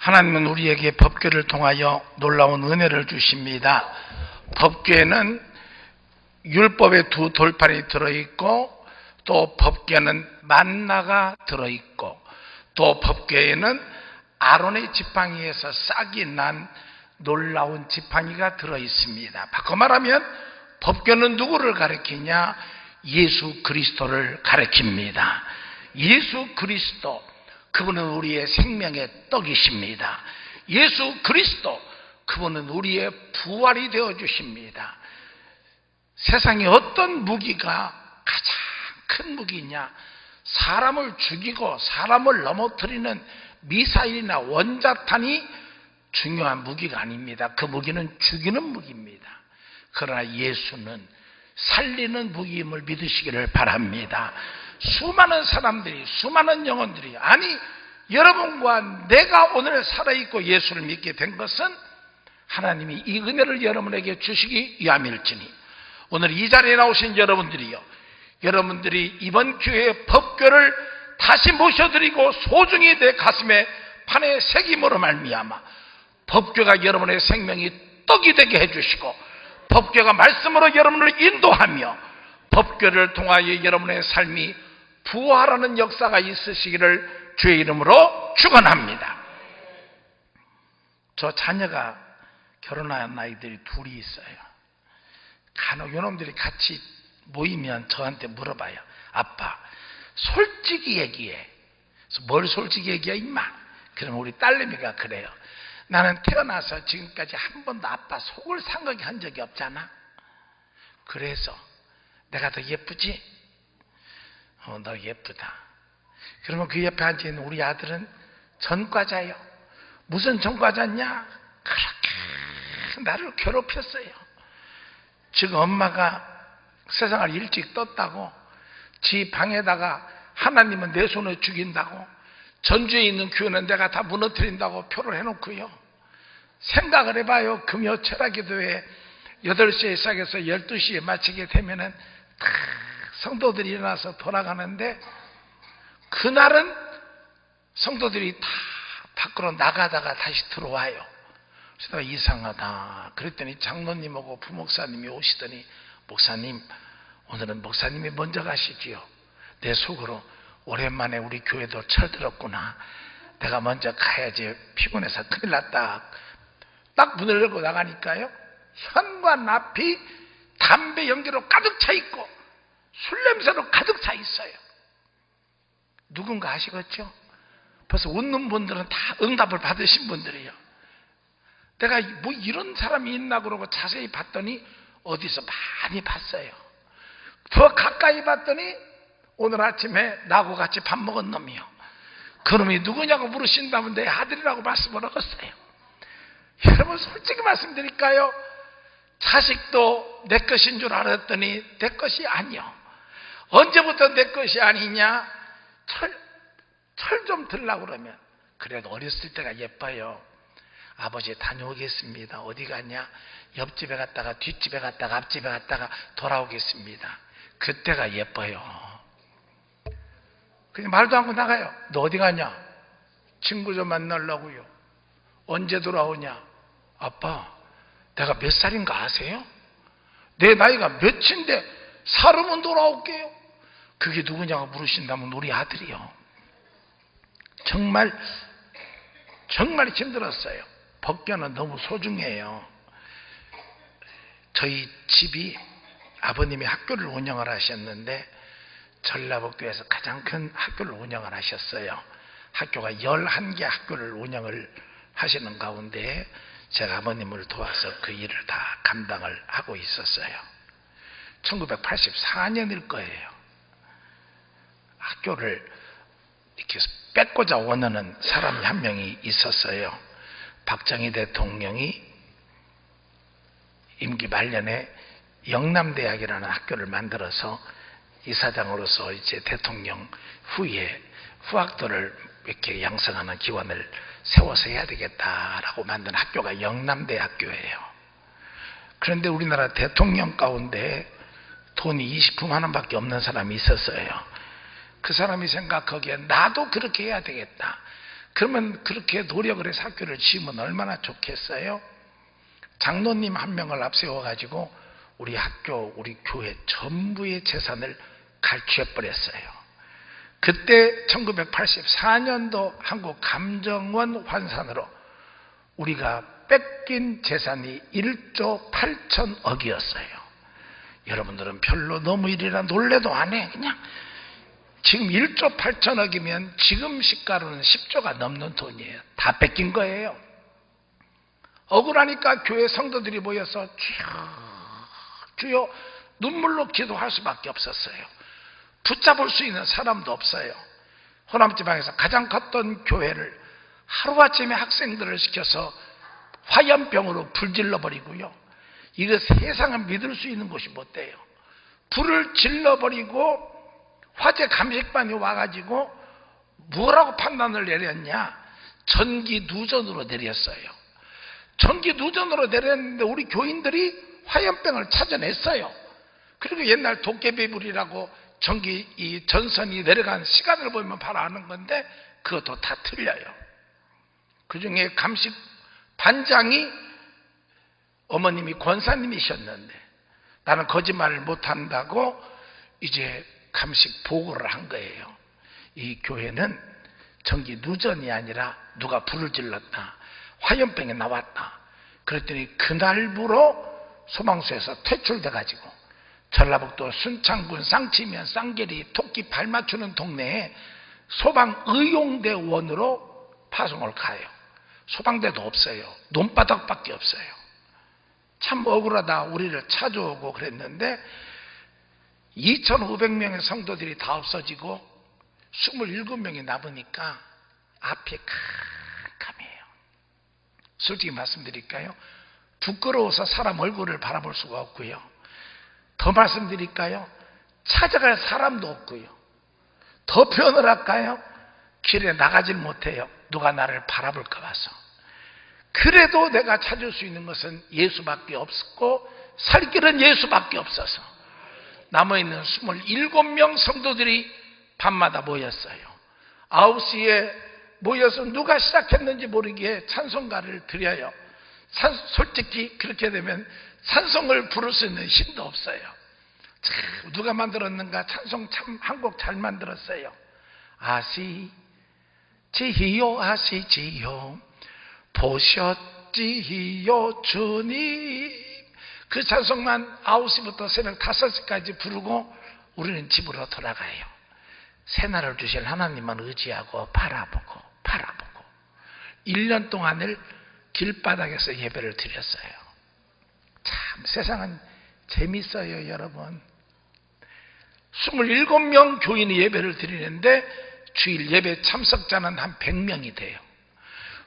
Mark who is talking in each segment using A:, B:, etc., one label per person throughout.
A: 하나님은 우리에게 법궤를 통하여 놀라운 은혜를 주십니다. 법궤는 율법의 두 돌판이 들어있고, 또 법궤는 만나가 들어있고, 또 법궤에는 아론의 지팡이에서 싹이 난 놀라운 지팡이가 들어있습니다. 바꿔 말하면 법궤는 누구를 가리키냐? 예수 그리스도를 가리킵니다. 예수 그리스도, 그분은 우리의 생명의 떡이십니다. 예수 그리스도, 그분은 우리의 부활이 되어주십니다. 세상에 어떤 무기가 가장 큰 무기냐? 사람을 죽이고 사람을 넘어뜨리는 미사일이나 원자탄이 중요한 무기가 아닙니다. 그 무기는 죽이는 무기입니다. 그러나 예수는 살리는 무기임을 믿으시기를 바랍니다. 수많은 사람들이, 수많은 영혼들이, 아니 여러분과 내가 오늘 살아있고 예수를 믿게 된 것은 하나님이 이 은혜를 여러분에게 주시기 위함일지니, 오늘 이 자리에 나오신 여러분들이요, 여러분들이 이번 기회에 법궤를 다시 모셔드리고 소중히 내 가슴에 판에 새김으로 말미암아 법궤가 여러분의 생명이 떡이 되게 해주시고, 법궤가 말씀으로 여러분을 인도하며 법궤를 통하여 여러분의 삶이 부활하는 역사가 있으시기를 주의 이름으로 축원합니다. 저 자녀가 결혼한 아이들이 둘이 있어요. 간혹 요놈들이 같이 모이면 저한테 물어봐요. 아빠, 솔직히 얘기해. 그래서 뭘 솔직히 얘기해 임마? 그러면 우리 딸내미가 그래요. 나는 태어나서 지금까지 한 번도 아빠 속을 상하게 한 적이 없잖아. 그래서 내가 더 예쁘지? 너 예쁘다. 그러면 그 옆에 앉아있는 우리 아들은 전과자예요. 무슨 전과자냐? 그렇게 나를 괴롭혔어요. 지금 엄마가 세상을 일찍 떴다고, 지 방에다가 하나님은 내 손에 죽인다고, 전주에 있는 교회는 내가 다 무너뜨린다고 표를 해놓고요. 생각을 해봐요. 금요 철학기도회 8시에 시작해서 12시에 마치게 되면은 다 성도들이 일어나서 돌아가는데, 그날은 성도들이 다 밖으로 나가다가 다시 들어와요. 그래서 이상하다. 그랬더니 장로님하고 부목사님이 오시더니, 목사님, 오늘은 목사님이 먼저 가시지요. 내 속으로 오랜만에 우리 교회도 철들었구나. 내가 먼저 가야지. 피곤해서 큰일 났다. 딱 문을 열고 나가니까요, 현관 앞이 담배 연기로 가득 차 있고 술 냄새로 가득 차 있어요. 누군가 아시겠죠? 벌써 웃는 분들은 다 응답을 받으신 분들이에요. 내가 뭐 이런 사람이 있나 그러고 자세히 봤더니 어디서 많이 봤어요. 더 가까이 봤더니 오늘 아침에 나하고 같이 밥 먹은 놈이요. 그놈이 누구냐고 물으신다면 내 아들이라고 말씀을 하겠어요. 여러분, 솔직히 말씀드릴까요? 자식도 내 것인 줄 알았더니 내 것이 아니요. 언제부터 내 것이 아니냐? 철 좀 들라고 그러면, 그래도 어렸을 때가 예뻐요. 아버지 다녀오겠습니다. 어디 가냐? 옆집에 갔다가 뒷집에 갔다가 앞집에 갔다가 돌아오겠습니다. 그때가 예뻐요. 그냥 말도 않고 나가요. 너 어디 가냐? 친구 좀 만나려고요. 언제 돌아오냐? 아빠, 내가 몇 살인가 아세요? 내 나이가 몇인데 살으면 돌아올게요. 그게 누구냐고 물으신다면 우리 아들이요. 정말 힘들었어요. 법궤는 너무 소중해요. 저희 집이 아버님이 학교를 운영을 하셨는데 전라북도에서 가장 큰 학교를 운영을 하셨어요. 학교가 11개 학교를 운영을 하시는 가운데 제가 아버님을 도와서 그 일을 다 감당을 하고 있었어요. 1984년일 거예요. 학교를 이렇게 뺏고자 원하는 사람이 한 명이 있었어요. 박정희 대통령이 임기 말년에 영남대학이라는 학교를 만들어서 이사장으로서 이제 대통령 후에 후학도를 이렇게 양성하는 기관을 세워서 해야 되겠다라고 만든 학교가 영남대학교예요. 그런데 우리나라 대통령 가운데 돈이 29만 원밖에 없는 사람이 있었어요. 그 사람이 생각하기에 나도 그렇게 해야 되겠다. 그러면 그렇게 노력을 해서 학교를 지으면 얼마나 좋겠어요? 장로님 한 명을 앞세워가지고 우리 학교, 우리 교회 전부의 재산을 갈취해버렸어요. 그때 1984년도 한국감정원 환산으로 우리가 뺏긴 재산이 1조 8천억이었어요. 여러분들은 별로 너무 이래라 놀래도 안 해. 그냥 지금 1조 8천억이면 지금 시가로는 10조가 넘는 돈이에요. 다 뺏긴 거예요. 억울하니까 교회 성도들이 모여서 주여 눈물로 기도할 수밖에 없었어요. 붙잡을 수 있는 사람도 없어요. 호남지방에서 가장 컸던 교회를 하루아침에 학생들을 시켜서 화염병으로 불질러버리고요. 이거 세상은 믿을 수 있는 곳이 못 돼요. 불을 질러버리고 화재 감식반이 와가지고 뭐라고 판단을 내렸냐? 전기 누전으로 내렸어요. 전기 누전으로 내렸는데 우리 교인들이 화염병을 찾아냈어요. 그리고 옛날 도깨비불이라고 전기 이 전선이 내려간 시간을 보면 바로 아는 건데 그것도 다 틀려요. 그 중에 감식 반장이 어머님이 권사님이셨는데 나는 거짓말을 못한다고 이제 감식 보고를 한 거예요. 이 교회는 전기 누전이 아니라 누가 불을 질렀다. 화염병이 나왔다. 그랬더니 그날부로 소방서에서 퇴출돼가지고 전라북도 순창군 쌍치면 쌍계리 토끼 발 맞추는 동네에 소방의용대원으로 파송을 가요. 소방대도 없어요. 논바닥밖에 없어요. 참 억울하다. 우리를 찾아오고 그랬는데 2,500명의 성도들이 다 없어지고 27명이 남으니까 앞이 캄캄해요. 솔직히 말씀드릴까요? 부끄러워서 사람 얼굴을 바라볼 수가 없고요. 더 말씀드릴까요? 찾아갈 사람도 없고요. 더 표현을 할까요? 길에 나가질 못해요. 누가 나를 바라볼까 봐서. 그래도 내가 찾을 수 있는 것은 예수밖에 없었고 살 길은 예수밖에 없어서 남아있는 27명 성도들이 밤마다 모였어요. 9시에 모여서 누가 시작했는지 모르게 찬송가를 드려요. 솔직히 그렇게 되면 찬송을 부를 수 있는 힘도 없어요. 참, 누가 만들었는가? 찬송 참 한 곡 잘 만들었어요. 아시지요 아시지요 보셨지요 주님. 그 찬송만 9시부터 새벽 5시까지 부르고 우리는 집으로 돌아가요. 새날을 주실 하나님만 의지하고 바라보고 1년 동안을 길바닥에서 예배를 드렸어요. 참 세상은 재밌어요. 여러분 27명 교인이 예배를 드리는데 주일 예배 참석자는 한 100명이 돼요.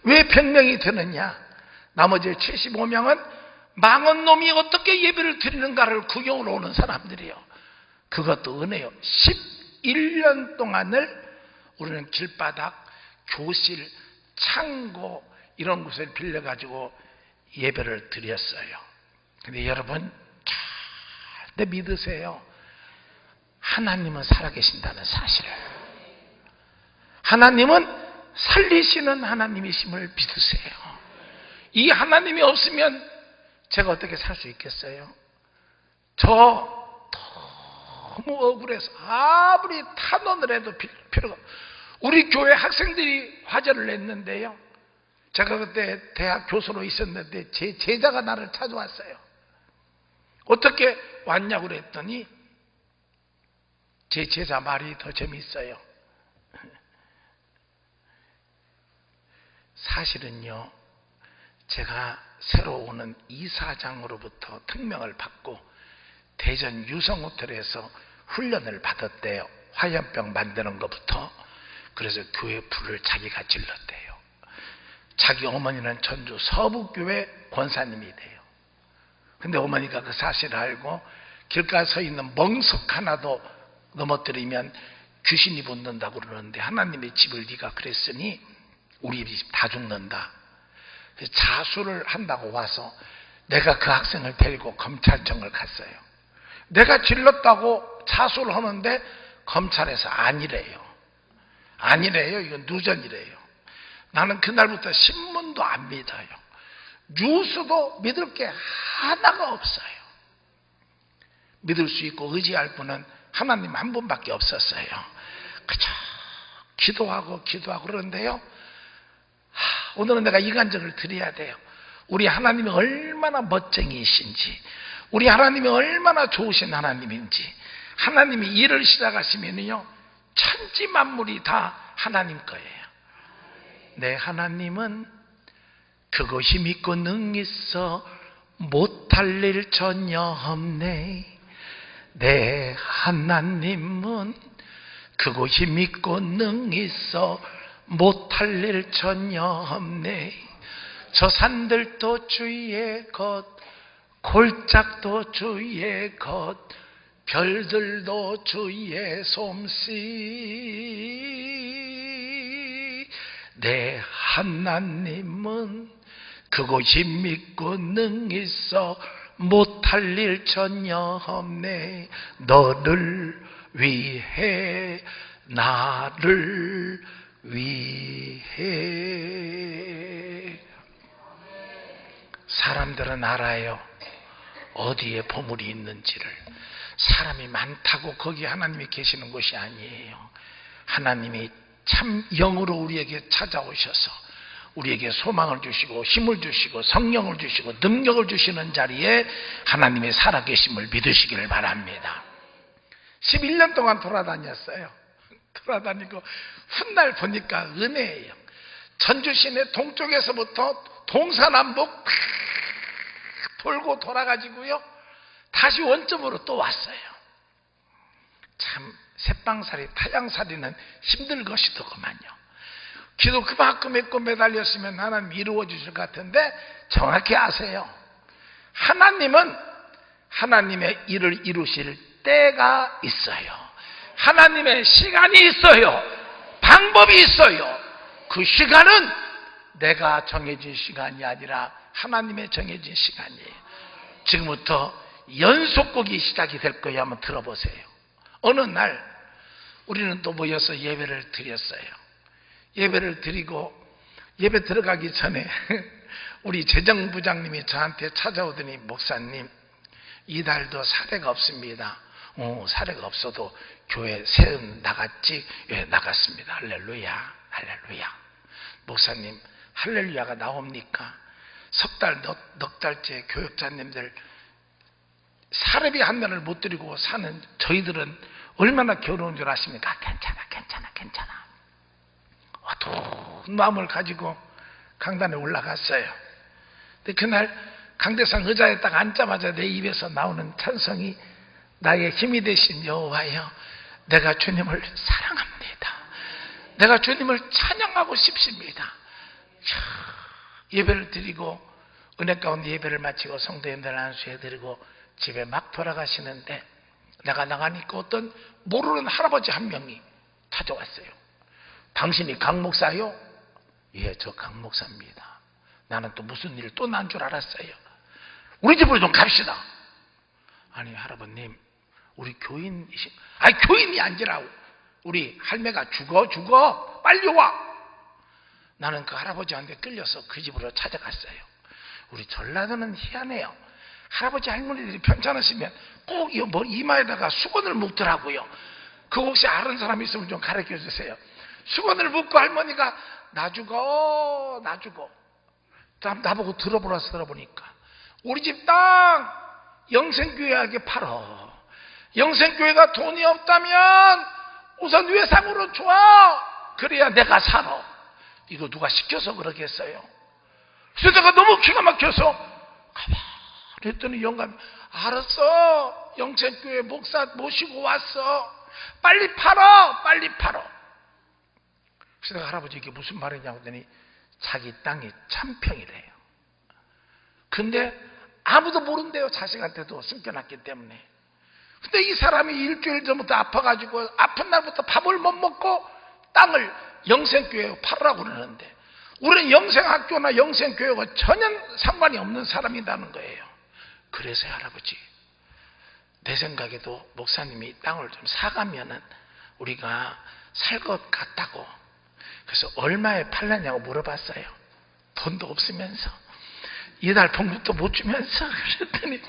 A: 왜 100명이 되느냐? 나머지 75명은 망한 놈이 어떻게 예배를 드리는가를 구경으로 오는 사람들이에요. 그것도 은혜요. 11년 동안을 우리는 길바닥, 교실, 창고 이런 곳을 빌려가지고 예배를 드렸어요. 근데 여러분 절대 믿으세요. 하나님은 살아계신다는 사실을. 하나님은 살리시는 하나님이심을 믿으세요. 이 하나님이 없으면 제가 어떻게 살 수 있겠어요? 저 너무 억울해서 아무리 탄원을 해도 필요가. 우리 교회 학생들이 화제를 냈는데요. 제가 그때 대학 교수로 있었는데 제 제자가 나를 찾아왔어요. 어떻게 왔냐고 그랬더니 제 제자 말이 더 재미있어요. 사실은요, 제가 새로 오는 이사장으로부터 특명을 받고 대전 유성호텔에서 훈련을 받았대요. 화염병 만드는 것부터. 그래서 교회 불을 자기가 질렀대요. 자기 어머니는 전주 서북교회 권사님이 돼요. 근데 어머니가 그 사실을 알고 길가에 서 있는 멍석 하나도 넘어뜨리면 귀신이 붙는다고 그러는데 하나님의 집을 네가 그랬으니 우리 집 다 죽는다. 그래서 자수를 한다고 와서 내가 그 학생을 데리고 검찰청을 갔어요. 내가 질렀다고 자수를 하는데 검찰에서 아니래요. 이건 누전이래요. 나는 그날부터 신문도 안 믿어요. 뉴스도 믿을 게 하나가 없어요. 믿을 수 있고 의지할 분은 하나님 한 분밖에 없었어요. 그저 기도하고 그러는데요, 오늘은 내가 이 간증을 드려야 돼요. 우리 하나님이 얼마나 멋쟁이이신지, 우리 하나님이 얼마나 좋으신 하나님인지. 하나님이 일을 시작하시면요, 천지 만물이 다 하나님 거예요. 내 하나님은 그것이 믿고 능 있어 못할 일 전혀 없네. 내 하나님은 그것이 믿고 능 있어 못할 일 전혀 없네. 저 산들도 주의 것, 골짜기도 주의 것, 별들도 주의 솜씨. 내 하나님은 그것이 믿고 능 있어 못할 일 전혀 없네. 너를 위해 나를 위해. 사람들은 알아요, 어디에 보물이 있는지를. 사람이 많다고 거기 하나님이 계시는 곳이 아니에요. 하나님이 참 영으로 우리에게 찾아오셔서 우리에게 소망을 주시고 힘을 주시고 성령을 주시고 능력을 주시는 자리에 하나님의 살아계심을 믿으시기를 바랍니다. 11년 동안 돌아다녔어요. 돌아다니고 훗날 보니까 은혜예요. 전주 시내 동쪽에서부터 동서남북 다 돌고 돌아가지고요, 다시 원점으로 또 왔어요. 참 새빵살이 타장살이는 힘들 것이더구만요. 기도 그만큼 했고 매달렸으면 하나님 이루어 주실 것 같은데 정확히 아세요. 하나님은 하나님의 일을 이루실 때가 있어요. 하나님의 시간이 있어요. 방법이 있어요. 그 시간은 내가 정해진 시간이 아니라 하나님의 정해진 시간이에요. 지금부터 연속곡이 시작이 될 거예요. 한번 들어보세요. 어느 날 우리는 또 모여서 예배를 드렸어요. 예배를 드리고 예배 들어가기 전에 우리 재정부장님이 저한테 찾아오더니, 목사님, 이달도 사례가 없습니다. 사례가 없어도 교회 세금 나갔지? 예, 나갔습니다. 할렐루야, 할렐루야. 목사님, 할렐루야가 나옵니까? 석 달, 넉 달째 교육자님들 사례비 한 면을 못 드리고 사는 저희들은 얼마나 괴로운 줄 아십니까? 괜찮아. 어두운 마음을 가지고 강단에 올라갔어요. 근데 그날 강대상 의자에 딱 앉자마자 내 입에서 나오는 찬성이, 나의 힘이 되신 여호와여, 내가 주님을 사랑합니다. 내가 주님을 찬양하고 싶습니다. 예배를 드리고 은혜 가운데 예배를 마치고 성도님들 안수해드리고 집에 막 돌아가시는데, 내가 나가니까 어떤 모르는 할아버지 한 명이 찾아왔어요. 당신이 강 목사요? 예, 저 강 목사입니다. 나는 또 무슨 일 또 난 줄 알았어요. 우리 집으로 좀 갑시다. 아니 할아버님, 우리 교인이신, 아니 교인이 아니라고, 우리 할매가 죽어 빨리 와. 나는 그 할아버지한테 끌려서 그 집으로 찾아갔어요. 우리 전라도는 희한해요. 할아버지 할머니들이 편찮으시면 꼭 이마에다가 수건을 묶더라고요. 그 혹시 아는 사람 있으면 좀 가르쳐 주세요. 수건을 묶고 할머니가 나 죽어 나보고 들어보니까 우리 집 땅 영생교회에게 팔어. 영생교회가 돈이 없다면 우선 외상으로 줘. 그래야 내가 살아. 이거 누가 시켜서 그러겠어요? 그래서 내가 너무 기가 막혀서 가만히 했더니 영감이, 알았어, 영생교회 목사 모시고 왔어. 빨리 팔어. 그래서 내가 할아버지 이게 무슨 말이냐고 했더니 자기 땅이 참평이래요. 근데 아무도 모른대요. 자식한테도 숨겨놨기 때문에. 근데 이 사람이 일주일 전부터 아파가지고 아픈 날부터 밥을 못 먹고 땅을 영생교회에 팔으라고 그러는데, 우리는 영생학교나 영생교회가 전혀 상관이 없는 사람이라는 거예요. 그래서 할아버지, 내 생각에도 목사님이 땅을 좀 사가면은 우리가 살 것 같다고. 그래서 얼마에 팔렸냐고 물어봤어요. 돈도 없으면서 이달 봉급도 못 주면서. 그랬더니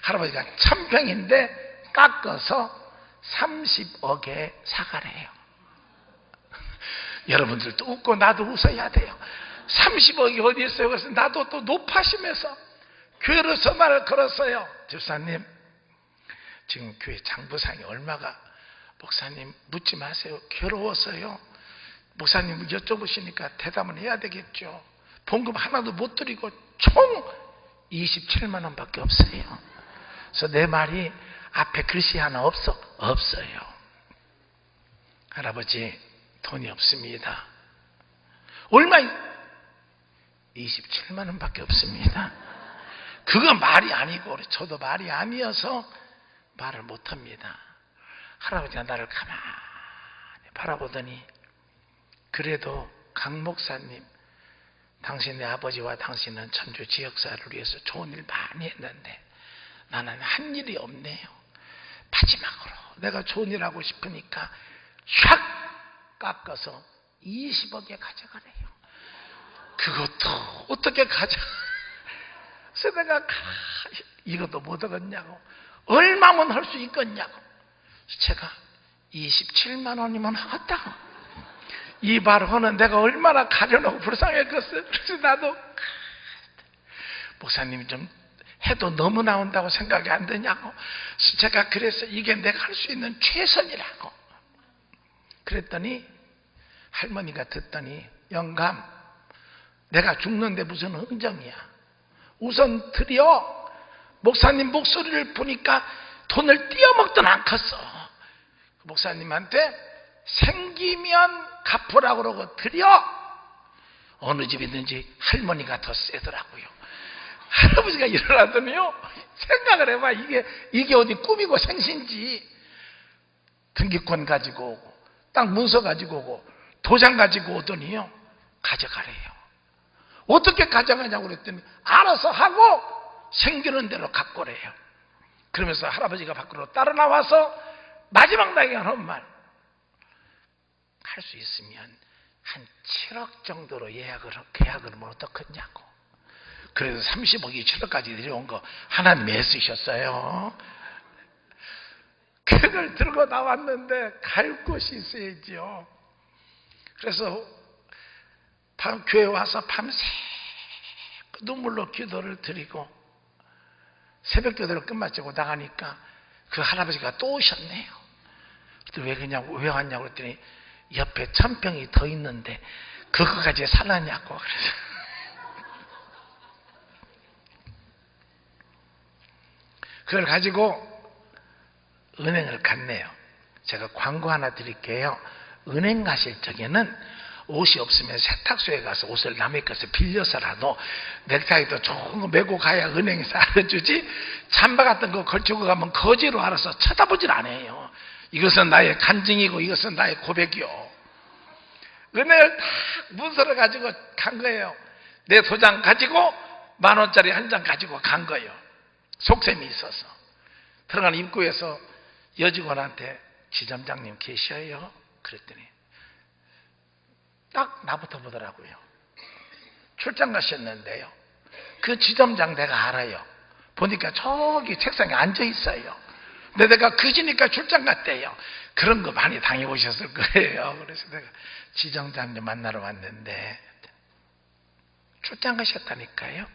A: 할아버지가 1000평인데 깎아서 30억에 사가래요. 여러분들도 웃고 나도 웃어야 돼요. 30억이 어디 있어요? 그래서 나도 또 높아심에서 교회로 전화를 걸었어요. 집사님, 지금 교회 장부상이 얼마가? 목사님 묻지 마세요. 괴로워서요. 목사님 여쭤보시니까 대답은 해야 되겠죠. 봉급 하나도 못 드리고 총 27만 원밖에 없어요. 그래서 내 말이 앞에 글씨 하나 없어요. 할아버지 돈이 없습니다. 얼마? 27만 원밖에 없습니다. 그거 말이 아니고 저도 말이 아니어서 말을 못합니다. 할아버지가 나를 가만히 바라보더니 그래도 강 목사님, 당신의 아버지와 당신은 천주 지역사를 위해서 좋은 일 많이 했는데 나는 한 일이 없네요. 마지막으로 내가 좋은 일 하고 싶으니까 샥 깎아서 20억에 가져가래요. 그것도 어떻게 그래서 내가 이것도 못 얻었냐고, 얼마면 할 수 있겠냐고. 제가 27만 원이면 하겠다고. 이 말하는 내가 얼마나 가련하고 불쌍했겠어요. 그래서 나도 목사님이 좀 해도 너무 나온다고 생각이 안 되냐고. 제가 그래서 이게 내가 할 수 있는 최선이라고 그랬더니 할머니가 듣더니 영감, 내가 죽는데 무슨 흥정이야. 우선 드려. 목사님 목소리를 보니까 돈을 띄어먹든 않겠어. 목사님한테 생기면 갚으라고 그러고 드려. 어느 집이든지 할머니가 더 세더라고요. 할아버지가 일어나더니요, 생각을 해봐. 이게 어디 꿈이고 생신지. 등기권 가지고 오고 땅 문서 가지고 오고 도장 가지고 오더니요, 가져가래요. 어떻게 가져가냐고 그랬더니 알아서 하고 생기는 대로 갖고 래요. 그러면서 할아버지가 밖으로 따라 나와서 마지막 날에 하는 말, 할 수 있으면 한 7억 정도로 계약을 하면 어떻겠냐고. 그래서 30억이 7억까지 내려온 거 하나님이 애쓰셨어요. 그걸 들고 나왔는데 갈 곳이 있어야죠. 그래서 교회 와서 밤새 눈물로 기도를 드리고 새벽 기도를 끝마치고 나가니까 그 할아버지가 또 오셨네요. 왜 왔냐고 그랬더니 옆에 1000평이 더 있는데 그거까지 살았냐고. 그래서 그걸 가지고 은행을 갔네요. 제가 광고 하나 드릴게요. 은행 가실 적에는 옷이 없으면 세탁소에 가서 옷을 남의 것을 빌려서라도 넥타이도 좋은 거 메고 가야 은행에서 알아주지, 잠바 같은 거 걸치고 가면 거지로 알아서 쳐다보질 않아요. 이것은 나의 간증이고 이것은 나의 고백이요. 은행을 딱 문서를 가지고 간 거예요. 내 도장 가지고 10,000원짜리 한 장 가지고 간 거예요. 속셈이 있어서. 들어간 입구에서 여직원한테 지점장님 계셔요? 그랬더니 딱 나부터 보더라고요. 출장 가셨는데요. 그 지점장 내가 알아요. 보니까 저기 책상에 앉아 있어요. 근데 내가 그지니까 출장 갔대요. 그런 거 많이 당해보셨을 거예요. 그래서 내가 지점장님 만나러 왔는데, 출장 가셨다니까요.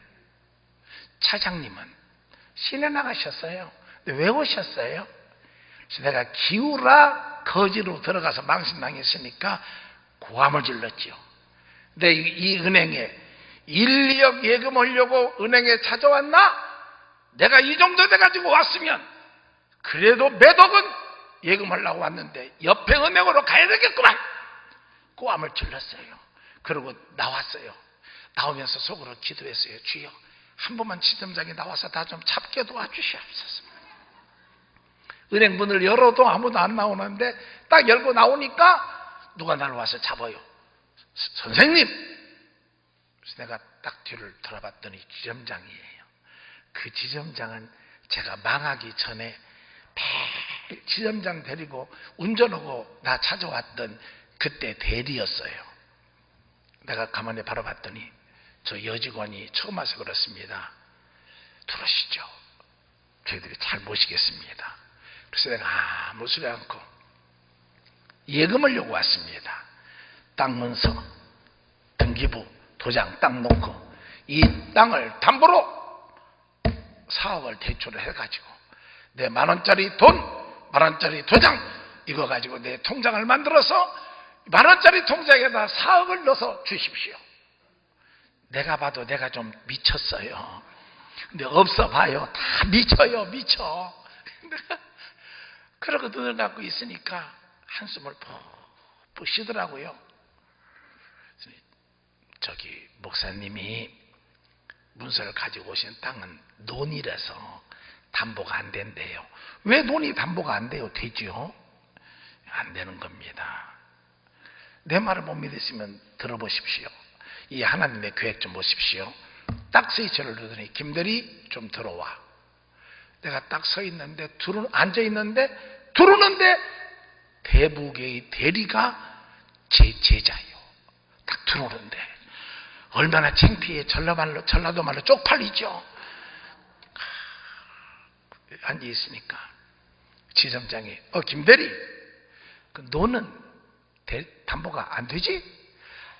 A: 차장님은 시내 나가셨어요. 근데 왜 오셨어요? 그래서 내가 기우라 거지로 들어가서 망신당했으니까 고함을 질렀죠. 근데 이 은행에 1, 2억 예금하려고 은행에 찾아왔나? 내가 이 정도 돼가지고 왔으면 그래도 몇 억은 예금하려고 왔는데 옆에 은행으로 가야 되겠구만. 고함을 질렀어요. 그러고 나왔어요. 나오면서 속으로 기도했어요. 주여, 한 번만 지점장이 나와서 다 좀 잡게 도와주시옵소서. 은행 문을 열어도 아무도 안 나오는데 딱 열고 나오니까 누가 나를 와서 잡아요. 선생님! 그래서 내가 딱 뒤를 돌아봤더니 지점장이에요. 그 지점장은 제가 망하기 전에 매일 지점장 데리고 운전하고 나 찾아왔던 그때 대리였어요. 내가 가만히 바라봤더니 저 여직원이 처음 와서 그렇습니다. 들어오시죠. 저희들이 잘 모시겠습니다. 그래서 내가 아무 소리 않고 예금을 요구했습니다. 땅 문서, 등기부, 도장 딱 놓고 이 땅을 담보로 4억을 대출을 해가지고 내 10,000원짜리 돈, 10,000원짜리 도장 이거 가지고 내 통장을 만들어서 10,000원짜리 통장에다 4억을 넣어서 주십시오. 내가 봐도 내가 좀 미쳤어요. 근데 없어 봐요. 다 미쳐요, 미쳐. 그러고 눈을 감고 있으니까 한숨을 푹푹 쉬더라고요. 저기 목사님이 문서를 가지고 오신 땅은 논이라서 담보가 안 된대요. 왜 논이 담보가 안 돼요? 되죠? 안 되는 겁니다. 내 말을 못 믿으시면 들어보십시오. 이 하나님의 계획 좀 보십시오. 딱 스위치를 누르더니 김대리 좀 들어와. 내가 딱 서 있는데 앉아 있는데 들어오는데 대북의 대리가 제 제자예요. 딱 들어오는데 얼마나 창피해. 전라도 말로 쪽팔리죠. 앉아 있으니까 지점장이 김대리 그 너는 담보가 안 되지?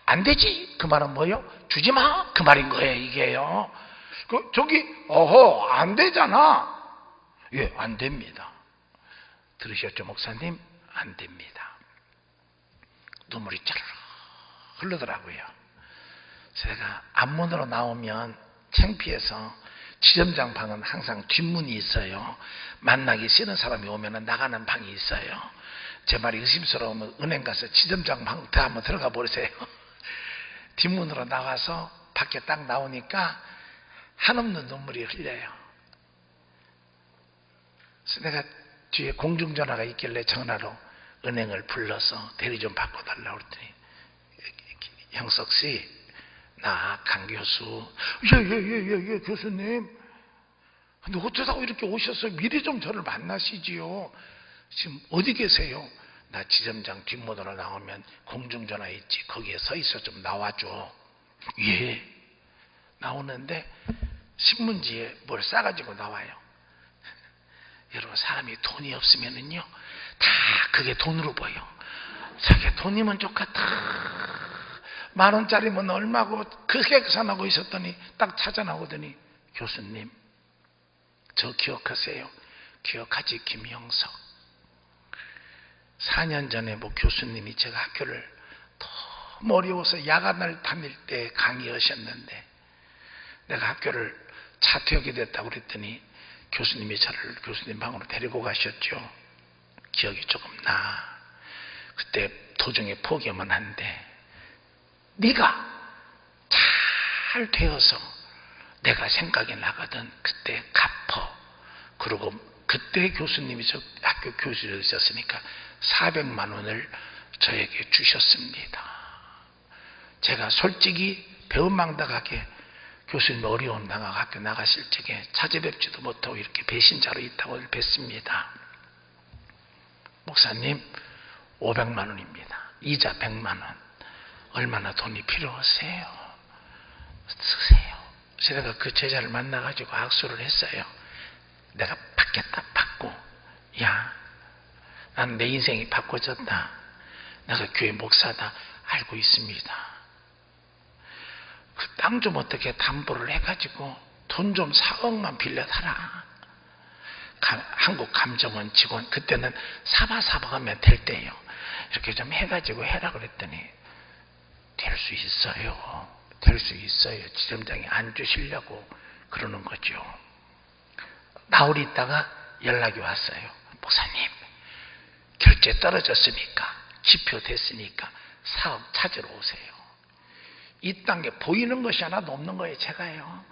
A: 안 되지? 그 말은 뭐예요? 주지 마! 그 말인 거예요, 이게요. 안 되잖아. 예, 안 됩니다. 들으셨죠, 목사님? 안 됩니다. 눈물이 짜르르 흐르더라고요. 제가 앞문으로 나오면 창피해서 지점장 방은 항상 뒷문이 있어요. 만나기 싫은 사람이 오면 나가는 방이 있어요. 제 말이 의심스러우면 은행 가서 지점장 방 한번 들어가 버리세요. 뒷문으로 나와서 밖에 딱 나오니까 한없는 눈물이 흘려요. 그래서 내가 뒤에 공중전화가 있길래 전화로 은행을 불러서 대리 좀 바꿔달라고 그랬더니 형석씨, 나 강 교수. 예, 교수님. 근데 어쩌다가 이렇게 오셨어요? 미리 좀 저를 만나시지요. 지금 어디 계세요? 나 지점장 뒷문으로 나오면 공중전화 있지. 거기에 서 있어. 좀 나와줘. 예. 나오는데 신문지에 뭘 싸가지고 나와요. 여러분, 사람이 돈이 없으면은요, 다 그게 돈으로 보여. 자기 돈이면 좋겠다. 10,000원짜리면 얼마고 그렇게 계산하고 있었더니 딱 찾아 나오더니 교수님, 저 기억하세요? 기억하지? 김영석. 4년 전에 교수님이 제가 학교를 너무 어려워서 야간을 다닐 때 강의하셨는데 내가 학교를 자퇴하게 됐다고 그랬더니 교수님이 저를 교수님 방으로 데리고 가셨죠. 기억이 조금 나. 그때 도중에 포기하면 안 돼. 네가 잘 되어서 내가 생각이 나거든. 그때 갚어. 그리고 그때 교수님이 저 학교 교수로 있었으니까 400만 원을 저에게 주셨습니다. 제가 솔직히 배은망덕하게 교수님 어려운 당하고 학교 나가실 적에 찾아뵙지도 못하고 이렇게 배신자로 있다고 뵀습니다. 목사님, 500만 원입니다. 이자 100만 원. 얼마나 돈이 필요하세요? 쓰세요. 제가 그 제자를 만나가지고 악수를 했어요. 내가 받겠다, 받고. 야, 나는 내 인생이 바꿔졌다. 내가 교회 목사다. 알고 있습니다. 그 땅 좀 어떻게 담보를 해가지고 돈 좀 4억만 빌려달라. 한국감정원 직원, 그때는 사바사바하면 될 때예요. 이렇게 좀 해가지고 해라 그랬더니 될 수 있어요. 될 수 있어요. 지점장이 안 주시려고 그러는 거죠. 나흘 있다가 연락이 왔어요. 목사님, 결제 떨어졌으니까, 지표 됐으니까 사업 찾으러 오세요. 이 땅에 보이는 것이 하나도 없는 거예요, 제가요.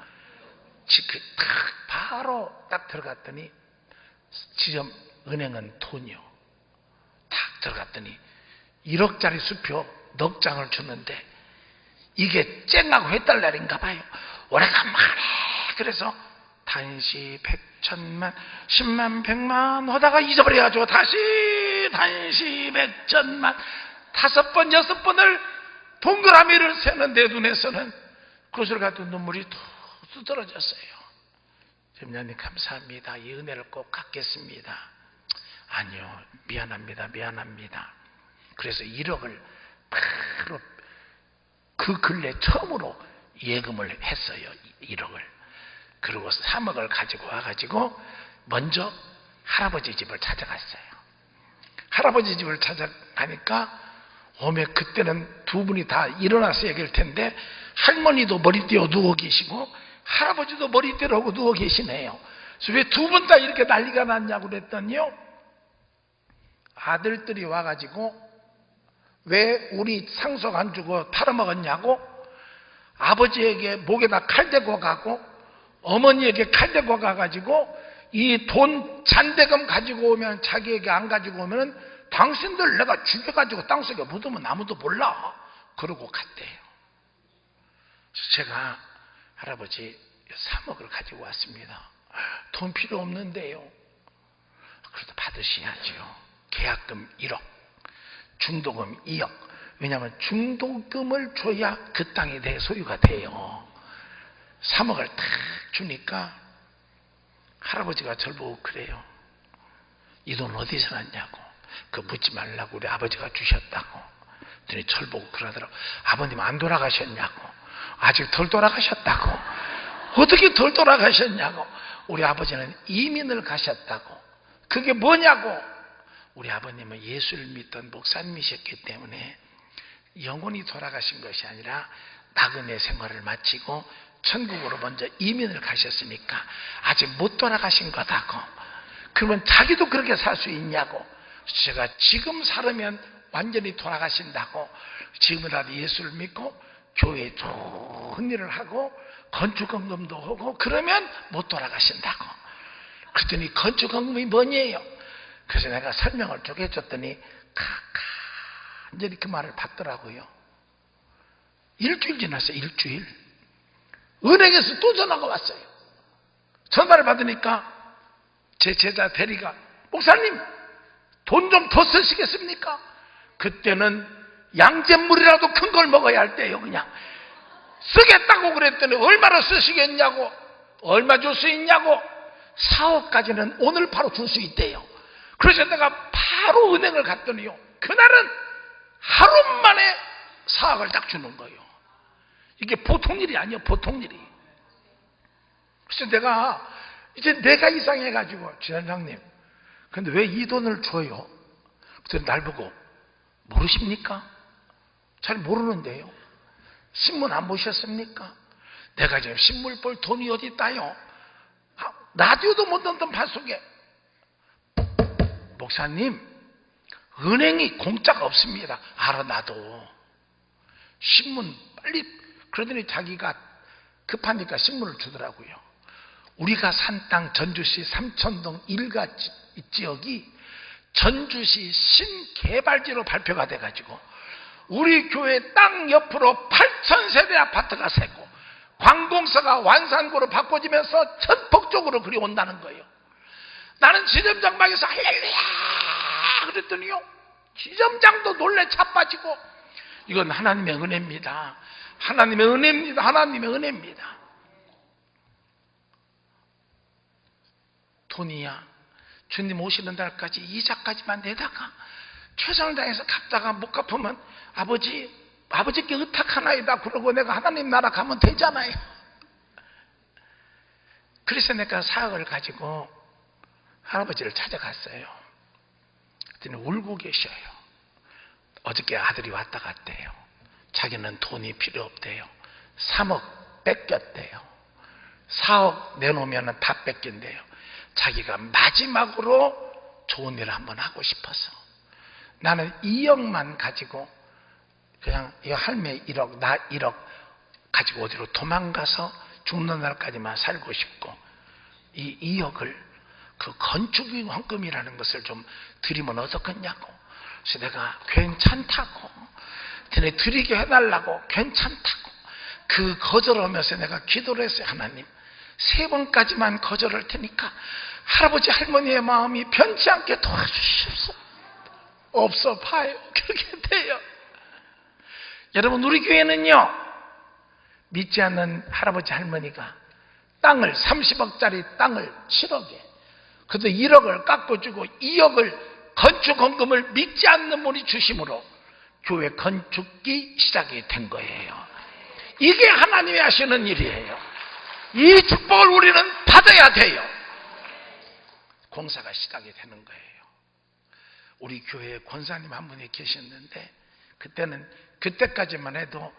A: 바로 딱 들어갔더니 지점 은행은 돈이요. 딱 들어갔더니 1억짜리 수표 넉 장을 주는데 이게 쨍하고 해달날인가 봐요. 오래간만에. 그래서 단시 100,000만 10만 100만 하다가 잊어버려야죠. 다시 단시 100,000만 5번, 6번을 동그라미를 세는 내 눈에서는 그것을 가지고 눈물이 툭 떨어졌어요. 점장님 감사합니다. 이 은혜를 꼭 갚겠습니다. 아니요, 미안합니다. 그래서 1억을 바로 그 근래 처음으로 예금을 했어요. 1억을. 그리고 3억을 가지고 와가지고 먼저 할아버지 집을 찾아갔어요. 할아버지 집을 찾아가니까 오면 그때는 두 분이 다 일어나서 얘기할 텐데 할머니도 머리띠어 누워 계시고 할아버지도 머리띠로 누워 계시네요. 그래서 왜 두 분 다 이렇게 난리가 났냐고 그랬더니요, 아들들이 와가지고 왜 우리 상속 안 주고 팔아먹었냐고 아버지에게 목에다 칼 대고 가고 어머니에게 칼 대고 가가지고 이 돈 잔대금 가지고 오면 자기에게 안 가지고 오면 당신들 내가 죽여가지고 땅속에 묻으면 아무도 몰라. 그러고 갔대요. 그래서 제가 할아버지 3억을 가지고 왔습니다. 돈 필요 없는데요. 그래도 받으셔야죠. 계약금 1억, 중도금 2억. 왜냐하면 중도금을 줘야 그 땅에 내 소유가 돼요. 3억을 탁 주니까 할아버지가 저를 보고 그래요. 이 돈 어디서 났냐고. 그거 묻지 말라고 우리 아버지가 주셨다고. 그랬더니 저를 보고 그러더라고. 아버님 안 돌아가셨냐고. 아직 덜 돌아가셨다고. 어떻게 덜 돌아가셨냐고. 우리 아버지는 이민을 가셨다고. 그게 뭐냐고. 우리 아버님은 예수를 믿던 목사님이셨기 때문에 영원히 돌아가신 것이 아니라 나그네 생활을 마치고 천국으로 먼저 이민을 가셨으니까 아직 못 돌아가신 거다고. 그러면 자기도 그렇게 살 수 있냐고. 제가 지금 살으면 완전히 돌아가신다고. 지금이라도 예수를 믿고 교회에 좋은 일을 하고 건축헌금도 하고 그러면 못 돌아가신다고. 그랬더니 건축헌금이 뭐냐요. 그래서 내가 설명을 쭉 해줬더니 간절히 그 말을 받더라고요. 일주일 지났어요. 일주일. 은행에서 또 전화가 왔어요. 전화를 받으니까 제 제자 대리가 목사님 돈 좀 더 쓰시겠습니까? 그때는 양잿물이라도 큰 걸 먹어야 할 때요. 그냥 쓰겠다고 그랬더니 얼마나 쓰시겠냐고. 얼마 줄 수 있냐고. 4억까지는 오늘 바로 줄 수 있대요. 그래서 내가 바로 은행을 갔더니요, 그날은 하루 만에 4억을 딱 주는 거예요. 이게 보통 일이 아니에요. 보통 일이. 그래서 내가 이상해가지고 지단장님 근데 왜 이 돈을 줘요? 그랬더니 날 보고 모르십니까? 잘 모르는데요. 신문 안 보셨습니까? 내가 지금 신문 볼 돈이 어디 있다요? 라디오도 못 듣던 밭속에. 목사님 은행이 공짜가 없습니다. 알아 나도. 신문 빨리. 그러더니 자기가 급하니까 신문을 주더라고요. 우리가 산 땅 전주시 삼천동 1가 지역이 전주시 신개발지로 발표가 돼가지고 우리 교회 땅 옆으로 8,000세대 아파트가 새고 관공서가 완산구로 바꿔지면서 전폭적으로 그리 온다는 거예요. 나는 지점장방에서 할렐루야 그랬더니요, 지점장도 놀래 자빠지고 이건 하나님의 은혜입니다. 하나님의 은혜입니다. 하나님의 은혜입니다. 돈이야 주님 오시는 날까지 이자까지만 내다가 최선을 다해서 갚다가 못 갚으면 아버지께 의탁하나이다 그러고 내가 하나님 나라 가면 되잖아요. 그래서 내가 4억을 가지고 할아버지를 찾아갔어요. 그랬더니 울고 계셔요. 어저께 아들이 왔다 갔대요. 자기는 돈이 필요 없대요. 3억 뺏겼대요. 4억 내놓으면 다 뺏긴대요. 자기가 마지막으로 좋은 일을 한번 하고 싶어서. 나는 2억만 가지고 그냥 이 할매 1억 나 1억 가지고 어디로 도망가서 죽는 날까지만 살고 싶고, 이 2억을 그 건축헌금이라는 것을 좀 드리면 어떻겠냐고. 그래서 내가 괜찮다고, 드리게 해달라고 괜찮다고 그 거절하면서 내가 기도를 했어요. 하나님 3번까지만 거절할 테니까 할아버지 할머니의 마음이 변치 않게 도와주십시오. 없어 봐요. 그렇게 돼요. 여러분, 우리 교회는요, 믿지 않는 할아버지 할머니가 땅을 30억짜리 땅을 7억에, 그래도 1억을 깎아주고 2억을 건축헌금을 믿지 않는 분이 주심으로 교회 건축이 시작이 된 거예요. 이게 하나님이 하시는 일이에요. 이 축복을 우리는 받아야 돼요. 공사가 시작이 되는 거예요. 우리 교회에 권사님 한 분이 계셨는데, 그때까지만 해도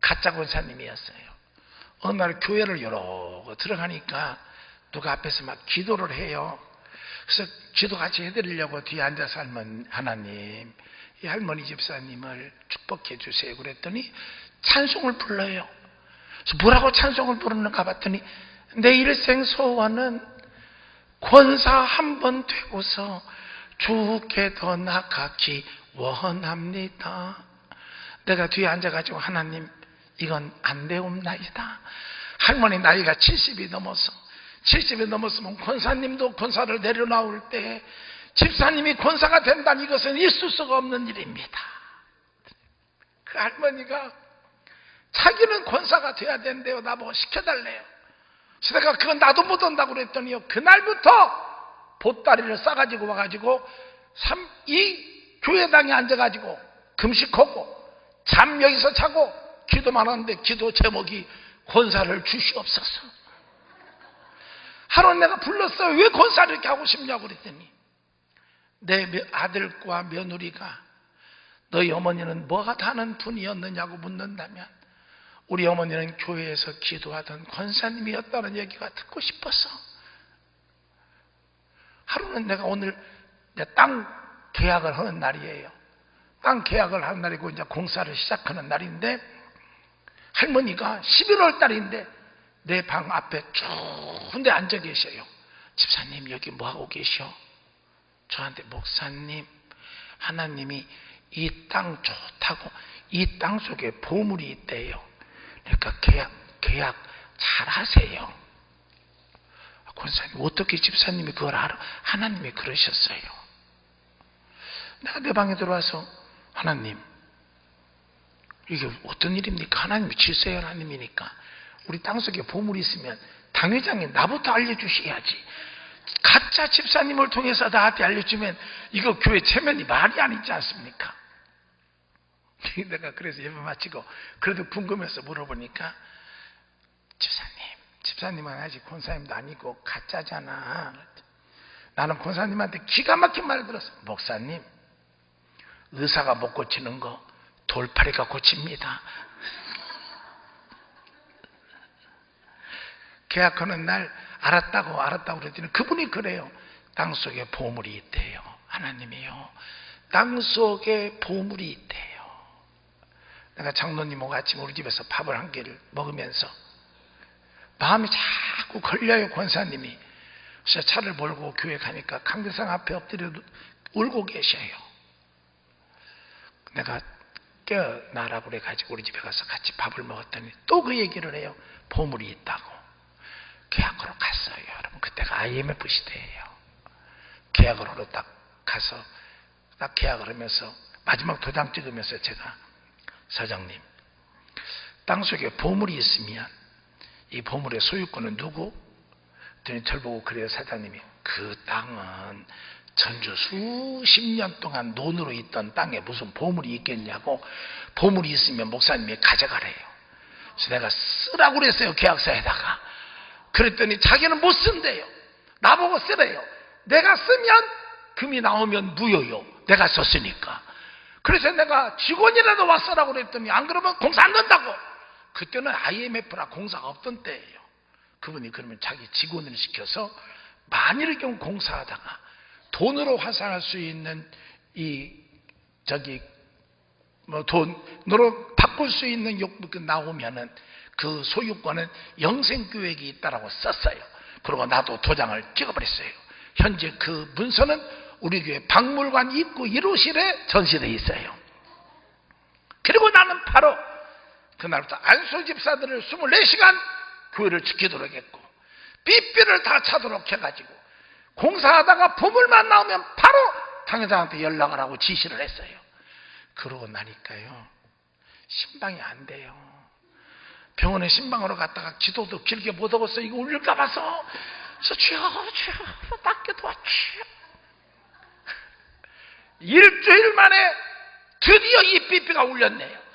A: 가짜 권사님이었어요. 어느 날 교회를 열어 들어가니까 누가 앞에서 막 기도를 해요. 그래서 기도 같이 해드리려고 뒤에 앉아서 하나님, 이 할머니 집사님을 축복해 주세요 그랬더니 찬송을 불러요. 그래서 뭐라고 찬송을 부르는가 봤더니, 내 일생 소원은 권사 한 번 되고서 주께 더 나아가기 원합니다. 내가 뒤에 앉아가지고, 하나님, 이건 안 되옵나이다. 할머니 나이가 70이 넘었으면 권사님도 권사를 내려나올 때 집사님이 권사가 된다는 이것은 있을 수가 없는 일입니다. 그 할머니가 자기는 권사가 돼야 된대요. 나보고 시켜달래요. 그래서 내가 그건 나도 못 온다고 그랬더니요, 그날부터 보따리를 싸가지고 와가지고 이 교회당에 앉아가지고 금식하고 잠 여기서 자고 기도만 하는데, 기도 제목이 권사를 주시옵소서. 하루 내가 불렀어요. 왜 권사를 이렇게 하고 싶냐고 그랬더니, 내 아들과 며느리가 너희 어머니는 뭐가 다는 분이었느냐고 묻는다면, 우리 어머니는 교회에서 기도하던 권사님이었다는 얘기가 듣고 싶어서, 하루는 내가 오늘 땅 계약을 하는 날이에요. 땅 계약을 하는 날이고 이제 공사를 시작하는 날인데, 할머니가 11월 달인데 내 방 앞에 쭉 데 앉아 계셔요. 집사님, 여기 뭐하고 계셔? 저한테, 목사님, 하나님이 이 땅 좋다고, 이 땅 속에 보물이 있대요. 그러니까 계약 잘 하세요. 권사님, 어떻게 집사님이 그걸 알아? 하나님이 그러셨어요. 내가 내 방에 들어와서, 하나님, 이게 어떤 일입니까? 하나님이 질서의 하나님이니까 우리 땅속에 보물이 있으면 당회장이 나부터 알려주셔야지. 가짜 집사님을 통해서 나한테 알려주면 이거 교회 체면이 말이 아니지 않습니까? 내가 그래서 예배 마치고 그래도 궁금해서 물어보니까, 집사님은 아직 권사님도 아니고 가짜잖아. 나는 권사님한테 기가 막힌 말을 들었어. 목사님, 의사가 못 고치는 거 돌팔이가 고칩니다. 계약하는 날 알았다고 그랬더니 그분이 그래요. 땅속에 보물이 있대요. 하나님이요, 땅속에 보물이 있대요. 내가 장로님하고 아침 우리 집에서 밥을 한 개를 먹으면서 마음이 자꾸 걸려요, 권사님이. 그래서 차를 몰고 교회 가니까 강대상 앞에 엎드려 울고 계셔요. 내가 깨어나라고 그래가지고 우리 집에 가서 같이 밥을 먹었더니 또 그 얘기를 해요. 보물이 있다고. 계약으로 갔어요. 여러분, 그때가 IMF 시대예요. 계약으로 딱 가서 딱 계약을 하면서 마지막 도장 찍으면서 제가, 사장님, 땅속에 보물이 있으면 이 보물의 소유권은 누구? 그랬더니 저를 보고 그래요, 사장님이. 그 땅은 전주 수십 년 동안 논으로 있던 땅에 무슨 보물이 있겠냐고. 보물이 있으면 목사님이 가져가래요. 그래서 내가 쓰라고 그랬어요, 계약서에다가. 그랬더니 자기는 못 쓴대요. 나보고 쓰래요. 내가 쓰면 금이 나오면 무효요, 내가 썼으니까. 그래서 내가 직원이라도 왔어라고 그랬더니, 안 그러면 공사 안 된다고. 그때는 IMF라 공사가 없던 때예요. 그분이 그러면 자기 직원을 시켜서 만일의 경우 공사하다가 돈으로 환산할 수 있는 돈으로 바꿀 수 있는 욕구가 나오면은 그 소유권은 영생교획이 있다라고 썼어요. 그리고 나도 도장을 찍어버렸어요. 현재 그 문서는 우리 교회 박물관 입구 1호실에 전시되어 있어요. 그리고 나는 바로 그날부터 안수 집사들을 24시간 교회를 지키도록 했고, 삐삐를 다 차도록 해가지고, 공사하다가 보물만 나오면 바로 당회장한테 연락을 하고 지시를 했어요. 그러고 나니까요, 신방이 안 돼요. 병원에 신방으로 갔다가 기도도 길게 못 하고서 이거 울릴까 봐서 주여 낫게 도와주시오. 일주일 만에 드디어 이 삐삐가 울렸네요.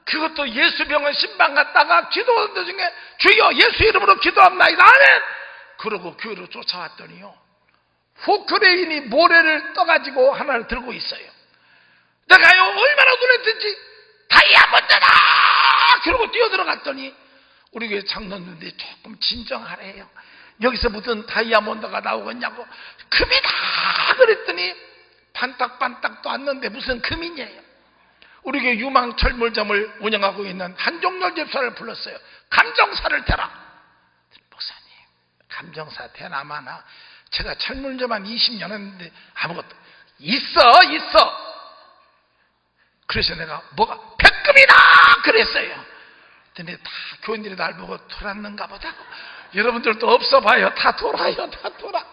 A: 그것도 예수병원 신방 갔다가 기도하는 도중에 주여 예수 이름으로 기도합나이다 아멘. 그러고 교회로 쫓아왔더니요, 포크레인이 모래를 떠가지고 하나를 들고 있어요. 내가요 얼마나 놀랐든지 다이아몬드다 그러고 뛰어들어갔더니 우리 교회 장로님들이 조금 진정하래요. 여기서 무슨 다이아몬드가 나오겠냐고. 금이다 그랬더니 반딱반딱도 않는데 무슨 금이냐요. 우리 교회 유망철물점을 운영하고 있는 한종렬 집사를 불렀어요. 감정사를 대라. 목사님 감정사 대나마나 제가 철물점 한 20년 했는데 아무것도 있어. 그래서 내가 뭐가 백금이다 그랬어요. 근데 다 교인들이 날 보고 돌았는가 보다. 여러분들도 없어 봐요. 다 돌아요. 다 돌아.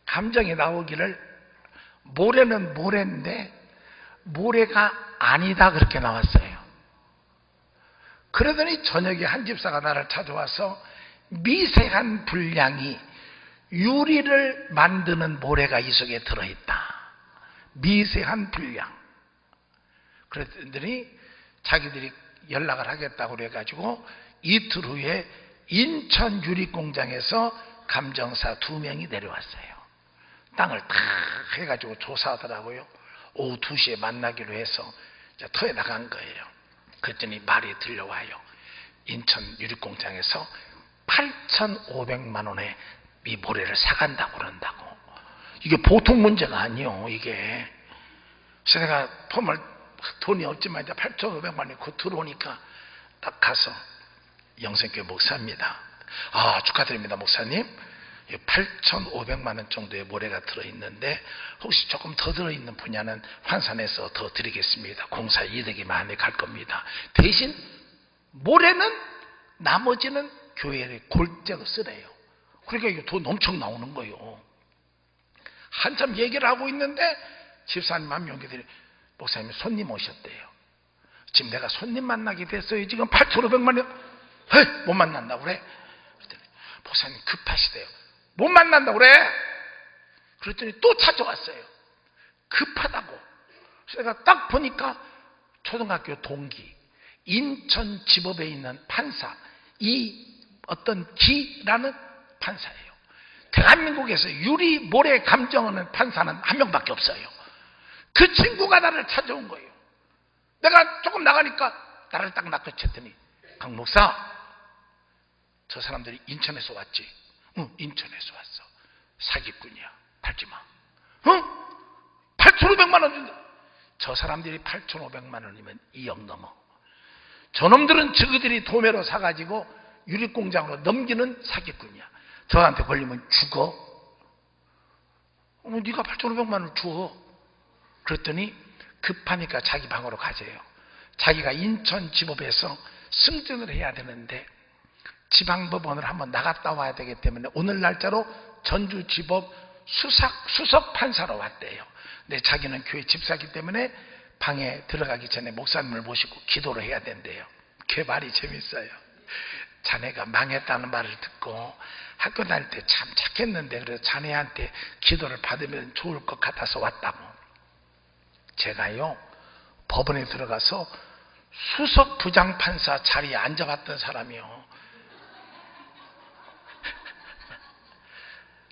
A: 감정이 나오기를 모래는 모래인데 모래가 아니다 그렇게 나왔어요. 그러더니 저녁에 한 집사가 나를 찾아와서 미세한 분량이 유리를 만드는 모래가 이 속에 들어있다. 미세한 분량. 그랬더니 자기들이 연락을 하겠다고 그래가지고 이틀 후에 인천 유리공장에서 감정사 2명이 내려왔어요. 땅을 다 해가지고 조사하더라고요. 오후 2시에 만나기로 해서 터에 나간 거예요. 그랬더니 말이 들려와요. 인천 유리공장에서 8,500만 원에 이 모래를 사간다고 그런다고. 이게 보통 문제가 아니요 이게. 그래서 내가 돈이 없지만 이제 8,500만 원이 곧 들어오니까 딱 가서 영생교회 목사입니다. 아 축하드립니다 목사님. 8,500만 원 정도의 모래가 들어있는데 혹시 조금 더 들어있는 분야는 환산해서 더 드리겠습니다. 공사 이득이 많이 갈 겁니다. 대신 모래는 나머지는 교회에 골재로 쓰래요. 그러니까 이게 돈 엄청 나오는 거예요. 한참 얘기를 하고 있는데 집사님 한 명들이 목사님 손님 오셨대요. 지금 내가 손님 만나게 됐어요. 지금 8,500만 원 못 만난다고 그래. 그랬더니 목사님 급하시대요. 못 만난다고 그래. 그랬더니 또 찾아왔어요. 급하다고. 그래서 내가 딱 보니까 초등학교 동기 인천지법에 있는 판사 이 어떤 기라는 판사예요. 대한민국에서 유리 모래 감정하는 판사는 한 명밖에 없어요. 그 친구가 나를 찾아온 거예요. 내가 조금 나가니까 나를 딱 낚아챘더니 강 목사 저 사람들이 인천에서 왔지. 응 인천에서 왔어. 사기꾼이야. 팔지 마. 응? 8,500만 원 준다. 저 사람들이 8,500만 원이면 2억 넘어. 저놈들은 저그들이 도매로 사가지고 유리공장으로 넘기는 사기꾼이야. 저한테 걸리면 죽어. 네가 8,500만 원을 줘. 그랬더니 급하니까 자기 방으로 가재요. 자기가 인천지법에서 승진을 해야 되는데 지방법원을 한번 나갔다 와야 되기 때문에 오늘 날짜로 전주지법 수석 판사로 왔대요. 근데 자기는 교회 집사이기 때문에 방에 들어가기 전에 목사님을 모시고 기도를 해야 된대요. 그 말이 재밌어요. 자네가 망했다는 말을 듣고 학교 다닐 때 참 착했는데 그래서 자네한테 기도를 받으면 좋을 것 같아서 왔다고. 제가요 법원에 들어가서 수석 부장판사 자리에 앉아봤던 사람이요.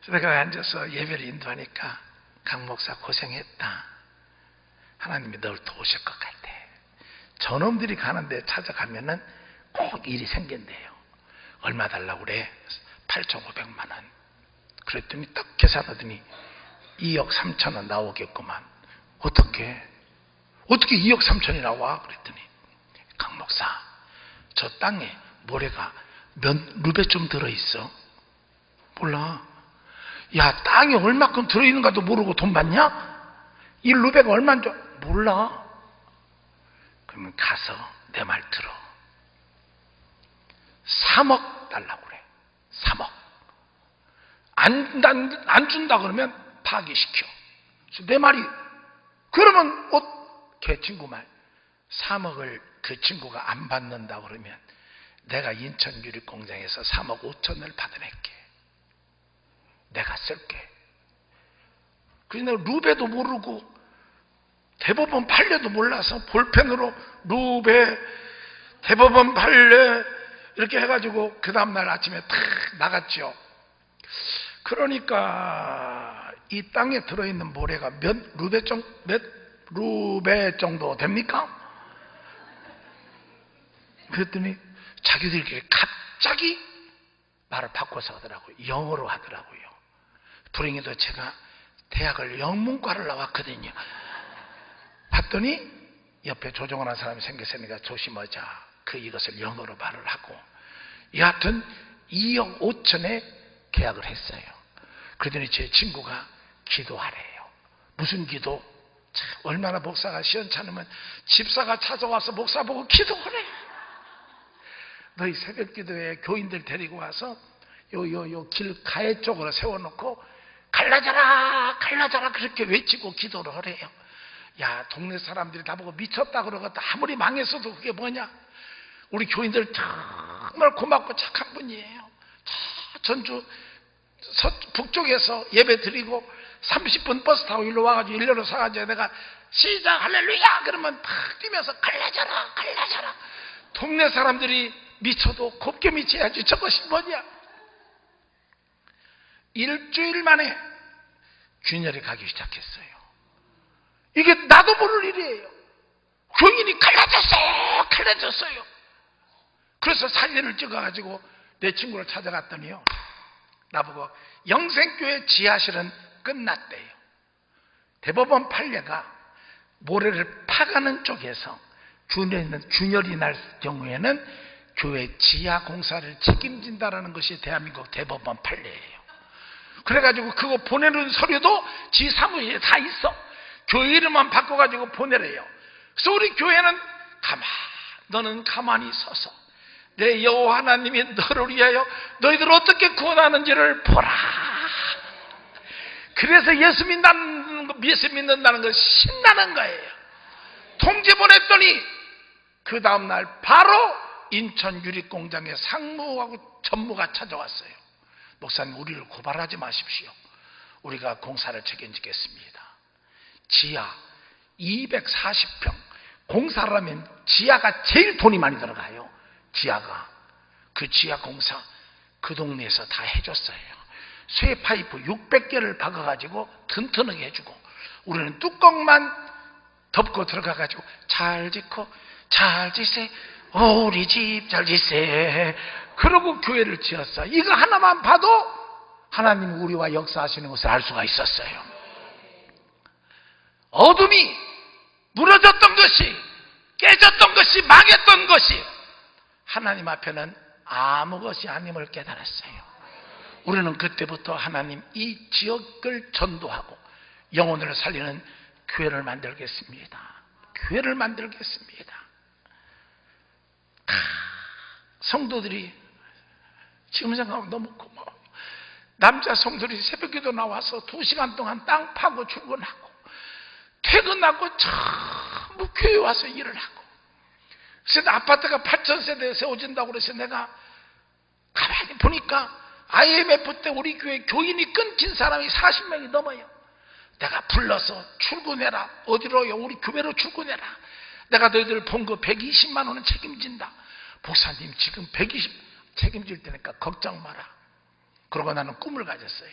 A: 내가 앉아서 예배를 인도하니까 강 목사 고생했다. 하나님이 널 도우실 것 같아. 저놈들이 가는데 찾아가면은 꼭 일이 생긴대요. 얼마 달라고 그래? 8,500만 원. 그랬더니 딱 계산하더니 2억 3천 원 나오겠구만. 어떻게 2억 3천이 나와? 그랬더니 강 목사 저 땅에 모래가 몇 루베쯤 들어있어? 몰라. 야 땅에 얼마큼 들어있는가도 모르고 돈 받냐? 이 루베가 얼마인 줄 몰라. 그러면 가서 내 말 들어. 3억 달라고 그래. 3억. 안 준다 그러면 파기시켜. 내 말이, 그러면 걔 친구 말, 3억을 그 친구가 안 받는다 그러면 내가 인천 유리공장에서 3억 5천을 받아낼게. 내가 쓸게. 그래서 내가 루베도 모르고 대법원 판례도 몰라서 볼펜으로 루베 대법원 판례 이렇게 해가지고 그 다음날 아침에 탁 나갔죠. 그러니까 이 땅에 들어있는 모래가 몇 루베 정도 됩니까? 그랬더니 자기들끼리 갑자기 말을 바꿔서 하더라고요. 영어로 하더라고요. 불행히도 제가 대학을 영문과를 나왔거든요. 봤더니 옆에 조종하는 사람이 생겼으니까 조심하자. 이것을 영어로 말을 하고, 여하튼 2억 5천에 계약을 했어요. 그러더니 제 친구가 기도하래요. 무슨 기도? 참, 얼마나 목사가 시원찮으면 집사가 찾아와서 목사 보고 기도하래. 너희 새벽 기도에 교인들 데리고 와서 요 길 가해 쪽으로 세워놓고 갈라져라 갈라져라 그렇게 외치고 기도를 하래요. 야, 동네 사람들이 다 보고 미쳤다 그러거든. 아무리 망했어도 그게 뭐냐. 우리 교인들 정말 고맙고 착한 분이에요. 전주 북쪽에서 예배 드리고 30분 버스 타고 일로 와가지고 일로로 사가지고 내가 시작 할렐루야 그러면 팍 뛰면서 갈라져라 갈라져라. 동네 사람들이 미쳐도 곱게 미쳐야지. 저것이 뭐냐. 일주일 만에 균열이 가기 시작했어요. 이게 나도 모를 일이에요. 교인이 갈라졌어요 갈라졌어요. 그래서 사진을 찍어가지고 내 친구를 찾아갔더니요, 나보고 영생교회 지하실은 끝났대요. 대법원 판례가 모래를 파가는 쪽에서 균열이 날 경우에는 교회 지하 공사를 책임진다라는 것이 대한민국 대법원 판례예요. 그래가지고 그거 보내는 서류도 지 사무실에 다 있어. 교회 이름만 바꿔가지고 보내래요. 그래서 우리 교회는 너는 가만히 서서 내 여호와 하나님이 너를 위하여 너희들을 어떻게 구원하는지를 보라. 그래서 예수 믿는다는 거 신나는 거예요. 통지 보냈더니 그 다음날 바로 인천 유리공장에 상무하고 전무가 찾아왔어요. 목사님, 우리를 고발하지 마십시오. 우리가 공사를 책임지겠습니다. 지하 240평 공사를 하면 지하가 제일 돈이 많이 들어가요. 지하가. 그 지하 공사 그 동네에서 다 해줬어요. 쇠 파이프 600개를 박아가지고 튼튼하게 해주고, 우리는 뚜껑만 덮고 들어가가지고 잘 짓고 잘 짓세 우리 집 잘 짓세 그러고 교회를 지었어. 이거 하나만 봐도 하나님 우리와 역사하시는 것을 알 수가 있었어요. 어둠이 무너졌던 것이, 깨졌던 것이, 망했던 것이 하나님 앞에는 아무 것이 아님을 깨달았어요. 우리는 그때부터 하나님 이 지역을 전도하고 영혼을 살리는 교회를 만들겠습니다. 교회를 만들겠습니다. 성도들이 지금 생각하면 너무 고마워요. 남자 성도들이 새벽기도 나와서 2시간 동안 땅 파고 출근하고 퇴근하고 전부 교회 와서 일을 하고. 그래서 아파트가 8,000세대에 세워진다고 그래서 내가 가만히 보니까 IMF 때 우리 교회 교인이 끊긴 사람이 40명이 넘어요. 내가 불러서 출근해라. 어디로요? 우리 교회로 출근해라. 내가 너희들 본 거 120만 원은 책임진다. 목사님 지금 120 책임질 테니까 걱정 마라. 그러고 나는 꿈을 가졌어요.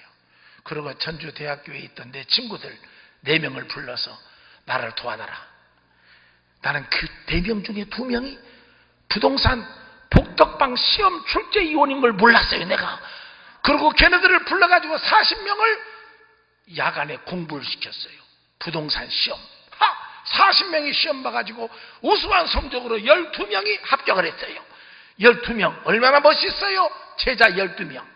A: 그러고 전주대학교에 있던 내 친구들 4명을 불러서 나를 도와달라. 나는 그 4명 중에 2명이 부동산 복덕방 시험 출제위원인 걸 몰랐어요, 내가. 그리고 걔네들을 불러가지고 40명을 야간에 공부를 시켰어요. 부동산 시험. 40명이 시험 봐가지고 우수한 성적으로 12명이 합격을 했어요. 12명. 얼마나 멋있어요? 제자 12명.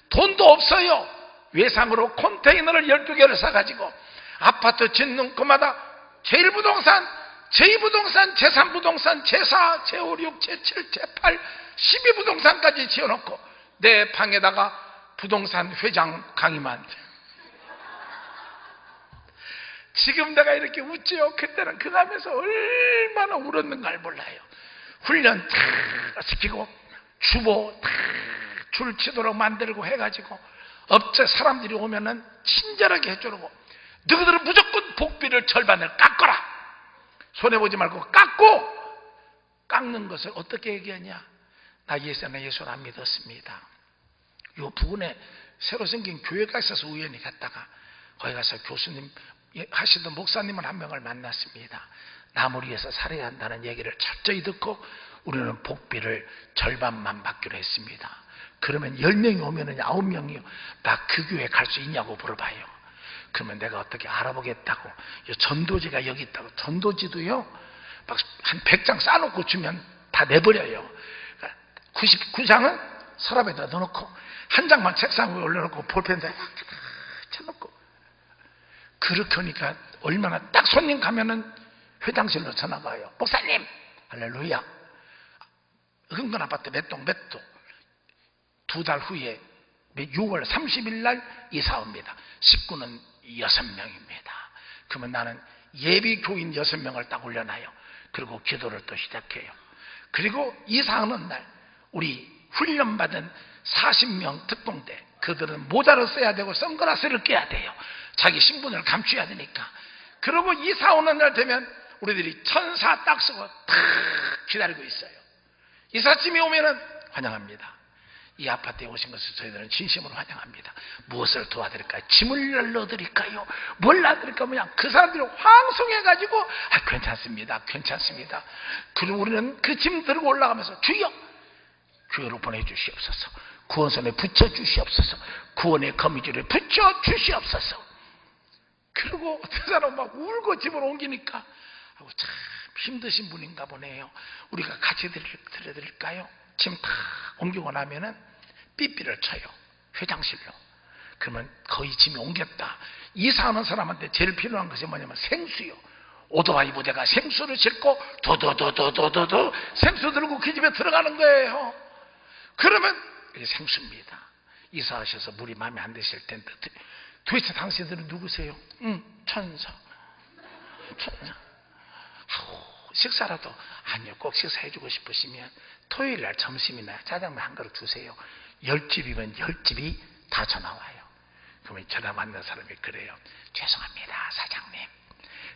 A: 돈도 없어요. 외상으로 컨테이너를 12개를 사가지고 아파트 짓는 곳마다 제1부동산, 제2부동산, 제3부동산, 제4, 제5, 6, 제7, 제8, 12부동산까지 지어놓고 내 방에다가 부동산 회장 강의만. 지금 내가 이렇게 웃지요. 그때는 그 가면서 얼마나 울었는가를 몰라요. 훈련 다 시키고 주보 다 줄 치도록 만들고 해가지고 업체 사람들이 오면은 친절하게 해주고, 너희들은 무조건 복비를 절반을 깎아라. 손해보지 말고 깎고, 깎는 것을 어떻게 얘기하냐? 나 예수를 안 믿었습니다. 요 부근에 새로 생긴 교회가 있어서 우연히 갔다가 거기 가서 교수님 하시던 목사님을 한 명을 만났습니다. 남을 위해서 살아야 한다는 얘기를 철저히 듣고 우리는 복비를 절반만 받기로 했습니다. 그러면 10명이 오면은 9명이요. 나 그 교회 갈 수 있냐고 물어봐요. 그러면 내가 어떻게 알아보겠다고, 전도지가 여기 있다고, 전도지도요, 막 한 100장 싸놓고 주면 다 내버려요. 99장은 서랍에다 넣어놓고, 한 장만 책상 위에 올려놓고, 볼펜에다 쳐놓고. 그렇게 하니까 얼마나 딱 손님 가면은 회장실로 전화가 와요. 목사님! 할렐루야! 흥건 아파트 몇 동, 몇 동. 2달 후에 6월 30일 날 이사 옵니다. 식구는 6명입니다. 그러면 나는 예비 교인 6명을 딱 올려놔요. 그리고 기도를 또 시작해요. 그리고 이사하는 날 우리 훈련받은 40명 특공대, 그들은 모자를 써야 되고 선글라스를 껴야 돼요. 자기 신분을 감춰야 되니까. 그리고 이사 오는 날 되면 우리들이 천사 딱 쓰고 탁 기다리고 있어요. 이삿짐이 오면은 환영합니다. 이 아파트에 오신 것을 저희들은 진심으로 환영합니다. 무엇을 도와드릴까요? 짐을 넣어드릴까요? 뭘 놔드릴까요? 그냥 그 사람들이 황송해가지고 괜찮습니다, 괜찮습니다. 그리고 우리는 그 짐 들고 올라가면서 주여 교회로 보내주시옵소서, 구원선에 붙여주시옵소서, 구원의 거미줄에 붙여주시옵소서. 그리고 어떤 사람은 막 울고 집을 옮기니까 참 힘드신 분인가 보네요. 우리가 같이 드려드릴까요? 짐 다 옮기고 나면은 삐삐를 쳐요. 회장실로. 그러면 거의 짐이 옮겼다. 이사하는 사람한테 제일 필요한 것이 뭐냐면 생수요. 오토바이 부대가 생수를 싣고 도도도도도도도 생수 들고 그 집에 들어가는 거예요. 그러면 이게 생수입니다. 이사하셔서 물이 마음에 안 드실 텐데, 도대체 당신들은 누구세요? 천사. 식사라도 아니요, 꼭 식사해주고 싶으시면 토요일 날 점심이나 짜장면 한 그릇 주세요. 10집이면 10집이 다 전화 와요. 그러면 전화 받는 사람이 그래요. 죄송합니다, 사장님.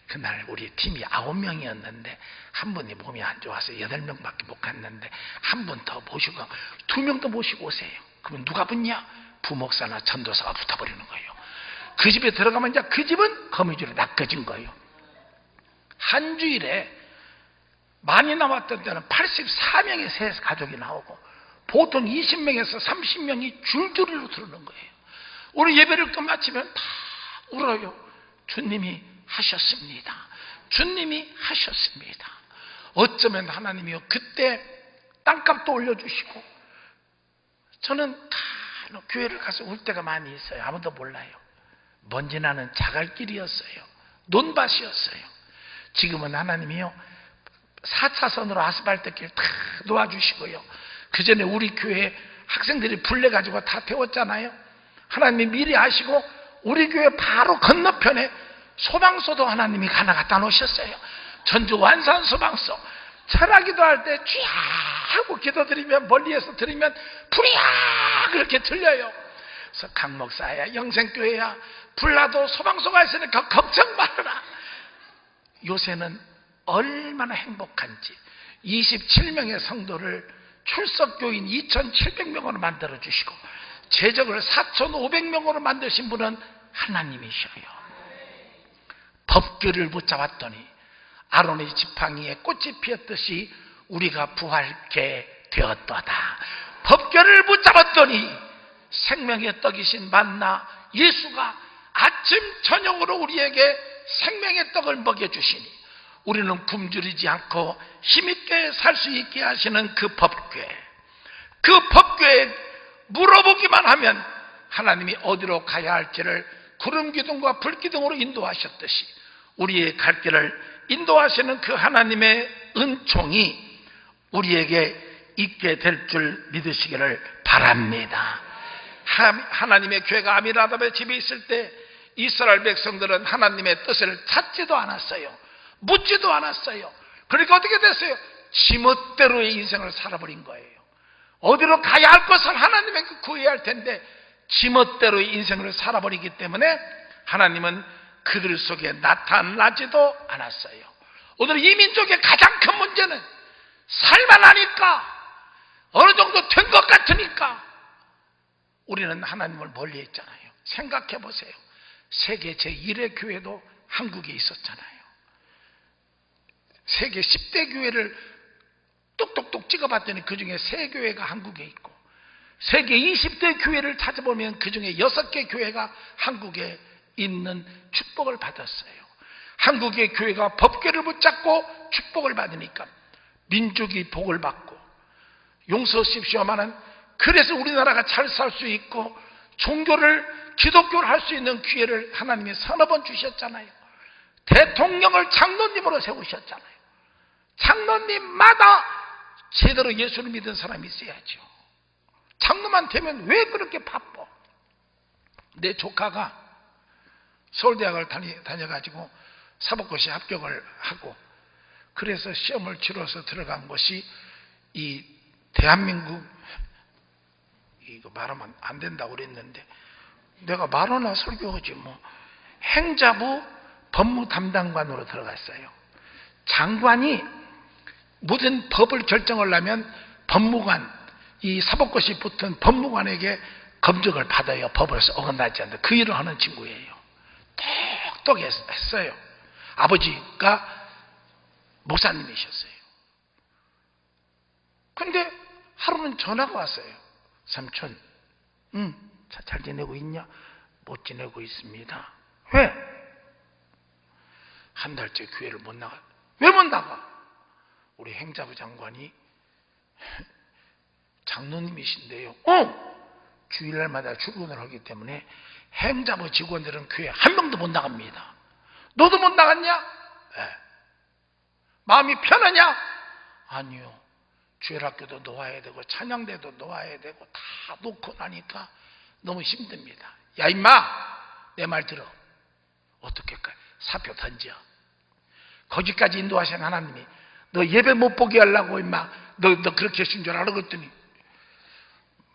A: 그날 우리 팀이 9명이었는데 한 분이 몸이 안 좋아서 8명밖에 못 갔는데 한 분 더 모시고 2명 더 모시고 오세요. 그러면 누가 붙냐? 부목사나 전도사가 붙어버리는 거예요. 그 집에 들어가면 이제 그 집은 거미줄에 낚여진 거예요. 한 주일에 많이 나왔던 때는 84명의 새 가족이 나오고 보통 20명에서 30명이 줄줄이로 들어오는 거예요. 우리 예배를 끝마치면 다 울어요. 주님이 하셨습니다. 주님이 하셨습니다. 어쩌면 하나님이요, 그때 땅값도 올려주시고. 저는 간혹 교회를 가서 울 때가 많이 있어요. 아무도 몰라요. 먼지 나는 자갈길이었어요. 논밭이었어요. 지금은 하나님이요, 4차선으로 아스팔트길 다 놓아주시고요. 그 전에 우리 교회 학생들이 불내가지고 다 태웠잖아요. 하나님이 미리 아시고 우리 교회 바로 건너편에 소방서도 하나님이 하나 갖다 놓으셨어요. 전주 완산 소방서. 철학기도 할 때 쥐야 하고 기도드리면, 멀리에서 들으면 불이야 그렇게 들려요. 그래서 강 목사야, 영생교회야, 불나도 소방서가 있으니까 걱정 말아라. 요새는 얼마나 행복한지 27명의 성도를 출석교인 2,700명으로 만들어주시고 재적을 4,500명으로 만드신 분은 하나님이셔요. 법궤를 붙잡았더니 아론의 지팡이에 꽃이 피었듯이 우리가 부활케 되었도다. 법궤를 붙잡았더니 생명의 떡이신 만나 예수가 아침 저녁으로 우리에게 생명의 떡을 먹여주시니 우리는 굶주리지 않고 힘있게 살 수 있게 하시는 그 법궤, 그 법궤에 물어보기만 하면 하나님이 어디로 가야 할지를 구름기둥과 불기둥으로 인도하셨듯이 우리의 갈 길을 인도하시는 그 하나님의 은총이 우리에게 있게 될 줄 믿으시기를 바랍니다. 하나님의 교회가 아미나답의 집에 있을 때 이스라엘 백성들은 하나님의 뜻을 찾지도 않았어요. 묻지도 않았어요. 그러니까 어떻게 됐어요? 지멋대로의 인생을 살아버린 거예요. 어디로 가야 할 것을 하나님에게 구해야 할 텐데 지멋대로의 인생을 살아버리기 때문에 하나님은 그들 속에 나타나지도 않았어요. 오늘 이 민족의 가장 큰 문제는 살만하니까, 어느 정도 된 것 같으니까 우리는 하나님을 멀리했잖아요. 생각해 보세요. 세계 제1의 교회도 한국에 있었잖아요. 세계 10대 교회를 똑똑똑 찍어봤더니 그 중에 3교회가 한국에 있고, 세계 20대 교회를 찾아보면 그 중에 6개 교회가 한국에 있는 축복을 받았어요. 한국의 교회가 법궤를 붙잡고 축복을 받으니까 민족이 복을 받고, 용서하십시오마는 그래서 우리나라가 잘 살 수 있고 종교를, 기독교를 할 수 있는 기회를 하나님이 서너 번 주셨잖아요. 대통령을 장로님으로 세우셨잖아요. 장로님마다 제대로 예수를 믿은 사람이 있어야죠. 장로만 되면 왜 그렇게 바빠? 내 조카가 서울대학을 다녀가지고 사법고시 합격을 하고, 그래서 시험을 치러서 들어간 것이 이 대한민국, 이거 말하면 안 된다고 그랬는데 내가 말하나 설교하지 뭐, 행자부 법무 담당관으로 들어갔어요. 장관이 무슨 법을 결정을 하면 법무관, 이 사법고시 붙은 법무관에게 검증을 받아요. 법을 어긋나지 않는다. 그 일을 하는 친구예요. 똑똑했어요. 아버지가 목사님이셨어요. 근데 하루는 전화가 왔어요. 삼촌, 잘 지내고 있냐? 못 지내고 있습니다. 왜? 한 달째 교회를 못 나가. 왜 못 나가? 우리 행자부 장관이 장로님이신데요. 주일날마다 출근을 하기 때문에 행자부 직원들은 교회 한 명도 못 나갑니다. 너도 못 나갔냐? 네. 마음이 편하냐? 아니요. 주일학교도 놓아야 되고 찬양대도 놓아야 되고 다 놓고 나니까 너무 힘듭니다. 야 임마, 내 말 들어. 어떻게 할까? 사표 던져. 거기까지 인도하신 하나님이 너 예배 못 보게 하려고 임마 너 그렇게 하신 줄 알아? 그랬더니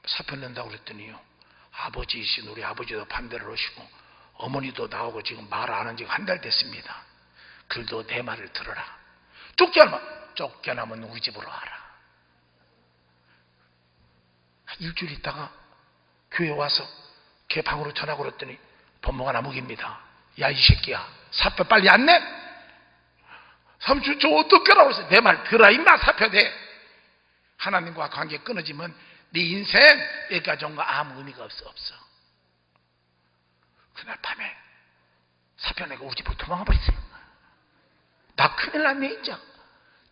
A: 사표 낸다고 그랬더니요, 아버지이신 우리 아버지도 반대를 하시고 어머니도 나오고 지금 말 안 한 지 한 달 됐습니다. 그래도 내 말을 들어라. 쫓겨나면 우리 집으로 와라. 일주일 있다가 교회 와서 걔 방으로 전화 걸었더니 법무관 아무개입니다. 야 이 새끼야, 사표 빨리 안 내? 삼촌 저 어떡하라고 했어요. 내 말 들어 임마. 사표 내. 하나님과 관계 끊어지면 네 인생 여기까지 온 거 아무 의미가 없어. 그날 밤에 사표 내고 우리 집으로 도망가 버렸어요. 나 큰일 났네. 이제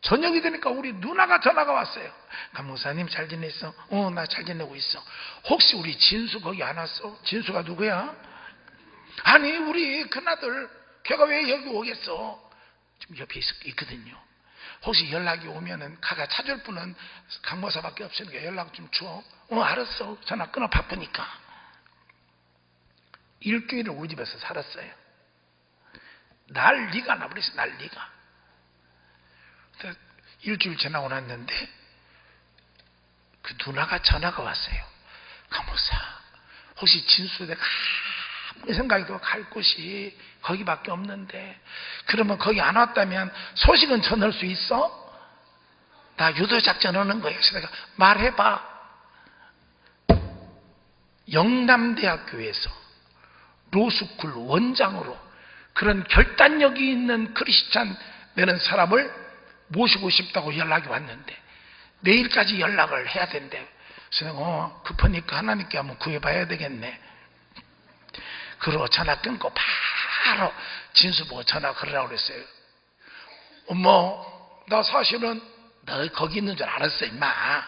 A: 저녁이 되니까 우리 누나가 전화가 왔어요. 강목사님 잘 지냈어? 나 잘 지내고 있어. 혹시 우리 진수 거기 안 왔어? 진수가 누구야? 아니 우리 큰아들, 걔가 왜 여기 오겠어? 지금 옆에 있거든요. 혹시 연락이 오면은 가가 찾을 분은 강목사밖에 없으니까 연락 좀 줘. 알았어. 전화 끊어. 바쁘니까. 일주일을 우리 집에서 살았어요. 난리가 나버렸어. 난리가. 일주일 지나고 났는데 그 누나가 전화가 왔어요. 강목사, 혹시 진수 내가 아무리 생각해도 갈 곳이 거기밖에 없는데 그러면 거기 안 왔다면 소식은 전할 수 있어? 나 유도작전 하는 거예요. 그래서 내가 말해봐. 영남대학교에서 로스쿨 원장으로 그런 결단력이 있는 크리스찬 되는 사람을 모시고 싶다고 연락이 왔는데 내일까지 연락을 해야 된대. 그래서 급하니까 하나님께 한번 구해봐야 되겠네. 그러고 전화 끊고 바로 진수 보고 전화 걸으라고 그랬어요. 어머, 나 사실은 너 거기 있는 줄 알았어 임마.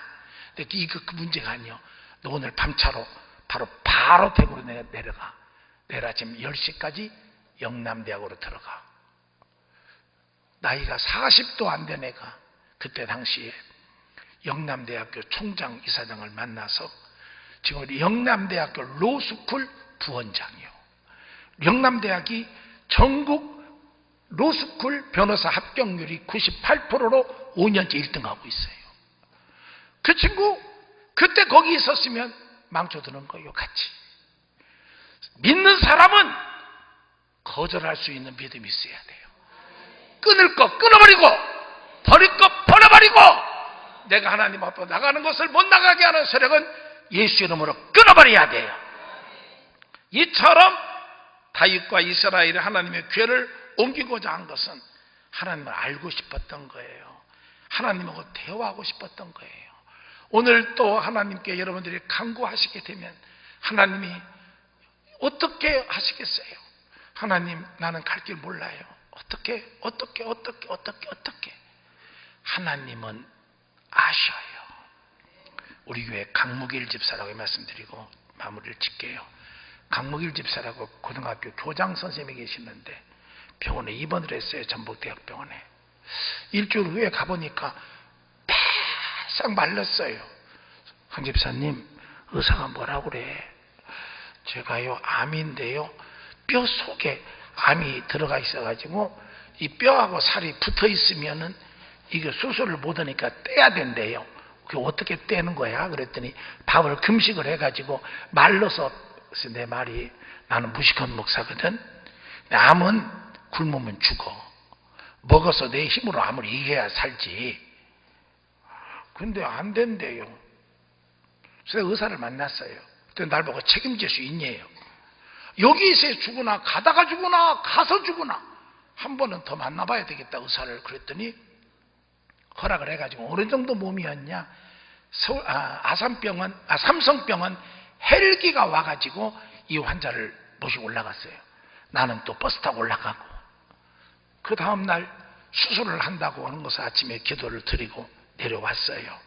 A: 근데 이거 그 문제가 아니요. 너 오늘 밤차로 바로 대구로 내려가. 내일 아침 10시까지 영남대학으로 들어가. 나이가 40도 안 된 애가 그때 당시에 영남대학교 총장 이사장을 만나서 지금 우리 영남대학교 로스쿨 부원장이요. 영남대학이 전국 로스쿨 변호사 합격률이 98%로 5년째 1등하고 있어요. 그 친구 그때 거기 있었으면 망쳐드는 거예요. 같이. 믿는 사람은 거절할 수 있는 믿음이 있어야 돼요. 끊을 거 끊어버리고 버릴 거 버려버리고 내가 하나님 앞으로 나가는 것을 못 나가게 하는 세력은 예수 이름으로 끊어버려야 돼요. 이처럼 다윗과 이스라엘이 하나님의 괴를 옮기고자 한 것은 하나님을 알고 싶었던 거예요. 하나님하고 대화하고 싶었던 거예요. 오늘 또 하나님께 여러분들이 간구하시게 되면 하나님이 어떻게 하시겠어요? 하나님, 나는 갈 길 몰라요. 어떻게 하나님은 아셔요. 우리 교회 강무길 집사라고 말씀드리고 마무리를 짓게요. 강무길 집사라고 고등학교 교장 선생님이 계시는데 병원에 입원을 했어요. 전북대학병원에. 일주일 후에 가보니까 바싹 말랐어요. 강 집사님, 의사가 뭐라고 그래? 제가요, 암인데요, 뼈 속에 암이 들어가 있어가지고 이 뼈하고 살이 붙어 있으면은 이게 수술을 못 하니까 떼야 된대요. 그게 어떻게 떼는 거야? 그랬더니 밥을 금식을 해가지고 말라서. 그래서 내 말이, 나는 무식한 목사거든. 암은 굶으면 죽어. 먹어서 내 힘으로 암을 이겨야 살지. 근데 안 된대요. 그래서 의사를 만났어요. 그때 날 보고 책임질 수 있냐요. 여기서 죽으나 가다가 죽으나 가서 죽으나 한 번은 더 만나봐야 되겠다 의사를. 그랬더니 허락을 해가지고 어느 정도 몸이었냐. 삼성병원 헬기가 와가지고 이 환자를 모시고 올라갔어요. 나는 또 버스 타고 올라가고, 그 다음날 수술을 한다고 하는 것을 아침에 기도를 드리고 내려왔어요.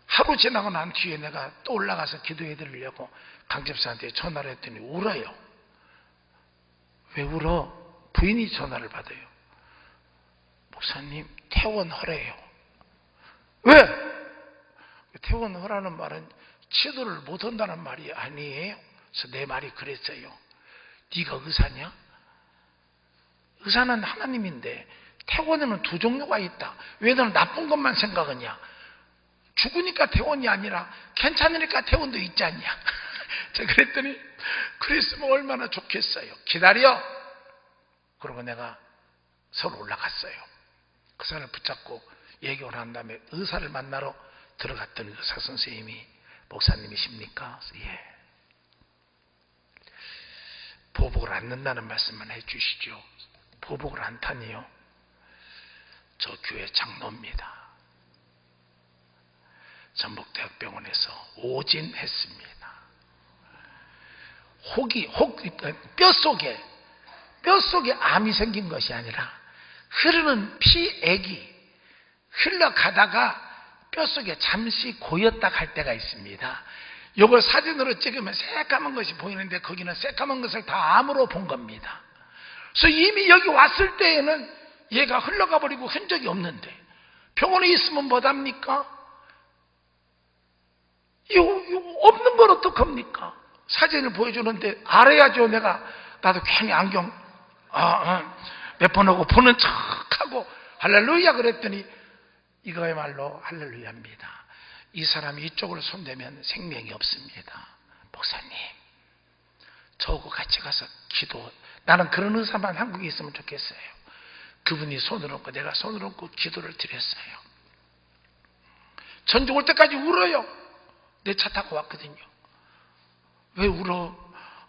A: 하루 지나고 난 뒤에 내가 또 올라가서 기도해 드리려고 강집사한테 전화를 했더니 울어요. 왜 울어? 부인이 전화를 받아요. 목사님, 퇴원하래요. 왜? 퇴원하라는 말은 치료를 못한다는 말이 아니에요. 그래서 내 말이 그랬어요. 네가 의사냐? 의사는 하나님인데 퇴원에는 두 종류가 있다. 왜 너는 나쁜 것만 생각하냐? 죽으니까 퇴원이 아니라 괜찮으니까 퇴원도 있지 않냐? 제가 그랬더니 그랬으면 얼마나 좋겠어요. 기다려. 그러고 내가 서로 올라갔어요. 그 사람을 붙잡고 얘기를 한 다음에 의사를 만나러 들어갔더니 의사 선생님이, 목사님이십니까? 예. 보복을 않는다는 말씀만 해주시죠. 보복을 않다니요? 저 교회 장로입니다. 전북대학병원에서 오진했습니다. 뼈속에 암이 생긴 것이 아니라 흐르는 피액이 흘러가다가 뼈속에 잠시 고였다 갈 때가 있습니다. 이걸 사진으로 찍으면 새까만 것이 보이는데 거기는 새까만 것을 다 암으로 본 겁니다. 그래서 이미 여기 왔을 때에는 얘가 흘러가 버리고 흔적이 없는데 병원에 있으면 뭐답니까? 이거 없는 건 어떡합니까? 사진을 보여주는데 알아야죠. 나도 괜히 안경 몇 번 하고 보는 척하고 할렐루야 그랬더니 이거야말로 할렐루야입니다. 이 사람이 이쪽으로 손대면 생명이 없습니다. 목사님, 저하고 같이 가서 나는 그런 의사만 한국에 있으면 좋겠어요. 그분이 손을 얹고 내가 손을 얹고 기도를 드렸어요. 전주 올 때까지 울어요. 내 차 타고 왔거든요. 왜 울어?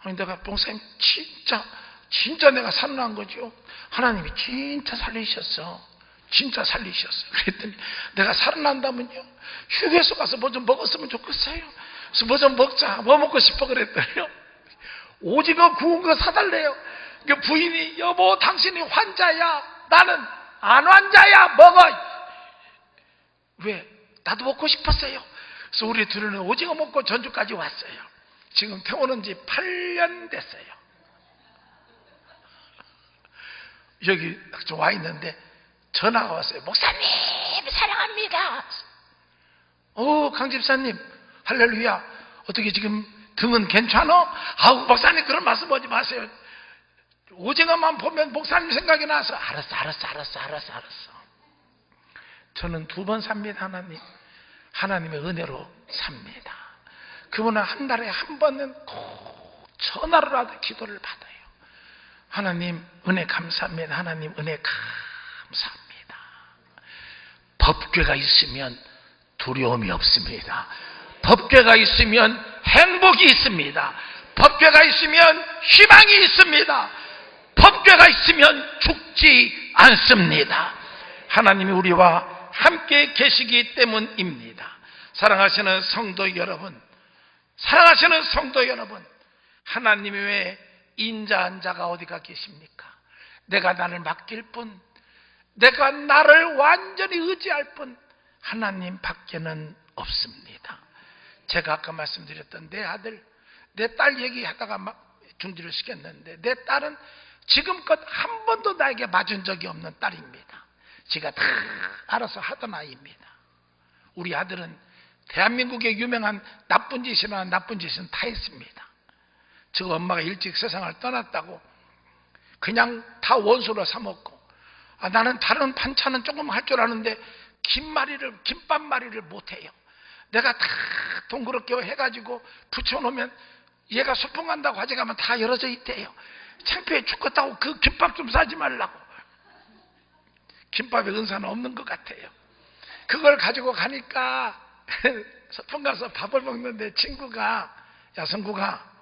A: 아니 내가 목사님 진짜 내가 살아난 거죠. 하나님이 진짜 살리셨어. 그랬더니 내가 살아난다면요, 휴게소 가서 뭐 좀 먹었으면 좋겠어요. 그래서 뭐 좀 먹자. 뭐 먹고 싶어 그랬더니요, 오징어 구운 거 사달래요. 그 부인이, 여보 당신이 환자야, 나는 안 환자야, 먹어. 왜? 나도 먹고 싶었어요. 그래서 우리 둘은 오징어 먹고 전주까지 왔어요. 지금 퇴원한 지 8년 됐어요. 여기 좀 와 있는데 전화가 왔어요. 목사님 사랑합니다. 강 집사님 할렐루야. 어떻게 지금 등은 괜찮아? 아우 목사님 그런 말씀 하지 마세요. 오징어만 보면 목사님 생각이 나서 알았어. 저는 2번 삽니다. 하나님의 은혜로 삽니다. 그분은 한 달에 한 번은 꼭 전화로라도 기도를 받아요. 하나님 은혜 감사합니다. 하나님 은혜 감사합니다. 법궤가 있으면 두려움이 없습니다. 법궤가 있으면 행복이 있습니다. 법궤가 있으면 희망이 있습니다. 법궤가 있으면 죽지 않습니다. 하나님이 우리와 함께 계시기 때문입니다. 사랑하시는 성도 여러분, 하나님이 왜 인자한 자가 어디가 계십니까? 내가 나를 맡길 뿐, 내가 나를 완전히 의지할 뿐 하나님 밖에는 없습니다. 제가 아까 말씀드렸던 내 아들, 내 딸 얘기하다가 중지를 시켰는데, 내 딸은 지금껏 한 번도 나에게 맞은 적이 없는 딸입니다. 지가 다 알아서 하던 아이입니다. 우리 아들은 대한민국의 유명한 나쁜 짓은 다 했습니다. 저 엄마가 일찍 세상을 떠났다고 그냥 다 원수로 삼았고, 나는 다른 반찬은 조금 할 줄 아는데 김밥말이를 못해요. 내가 다 동그랗게 해가지고 붙여놓으면 얘가 소풍 간다고 화재 가면 다 열어져 있대요. 창피해 죽겠다고 그 김밥 좀 싸지 말라고. 김밥에 은사는 없는 것 같아요. 그걸 가지고 가니까 소풍 가서 밥을 먹는데 친구가, 야 성구가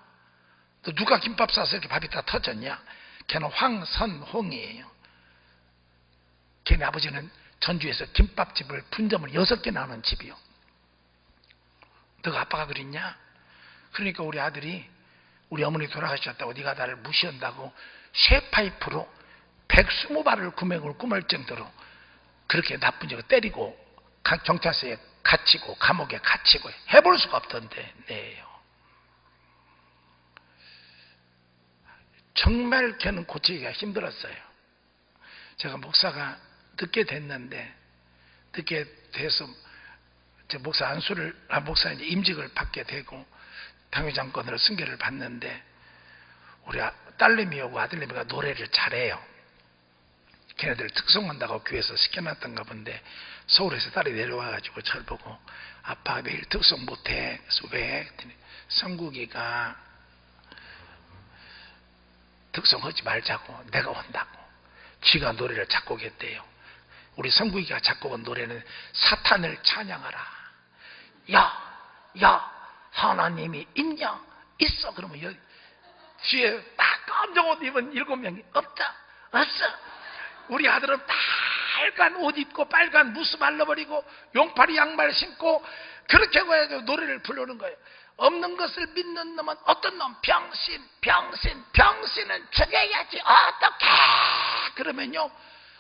A: 너 누가 김밥 싸서 이렇게 밥이 다 터졌냐? 걔는 황선홍이에요. 걔네 아버지는 전주에서 김밥집을 분점을 6개나 하는 집이요. 너가 아빠가 그랬냐? 그러니까 우리 아들이 우리 어머니 돌아가셨다고 네가 나를 무시한다고 쇠파이프로 120발을 금액을 꿈을 정도로 그렇게 나쁜 적을 때리고 경찰서에 갇히고 감옥에 갇히고 해볼 수가 없던데. 네요. 정말 걔는 고치기가 힘들었어요. 제가 목사가 늦게 됐는데, 늦게 돼서 제 목사 목사 이제 임직을 받게 되고 당회장권으로 승계를 받는데, 우리 딸내미하고 아들내미가 노래를 잘해요. 걔네들 특송한다고 교회에서 시켜놨던가 본데, 서울에서 딸이 내려와가지고 저를 보고 아빠 내일 특송 못해. 그래서 왜? 그랬더니 성국이가 특송하지 말자고, 내가 온다고. 쥐가 노래를 작곡했대요. 우리 성국이가 작곡한 노래는 사탄을 찬양하라. 야 하나님이 있냐? 있어. 그러면 뒤에 딱 검정 옷 입은 7명이 없어. 우리 아들은 빨간 옷 입고 빨간 무스 발라버리고 용파리 양말 신고 그렇게 해가지고 노래를 부르는 거예요. 없는 것을 믿는 놈은 어떤 놈? 병신은 죽여야지. 어떡해? 그러면요,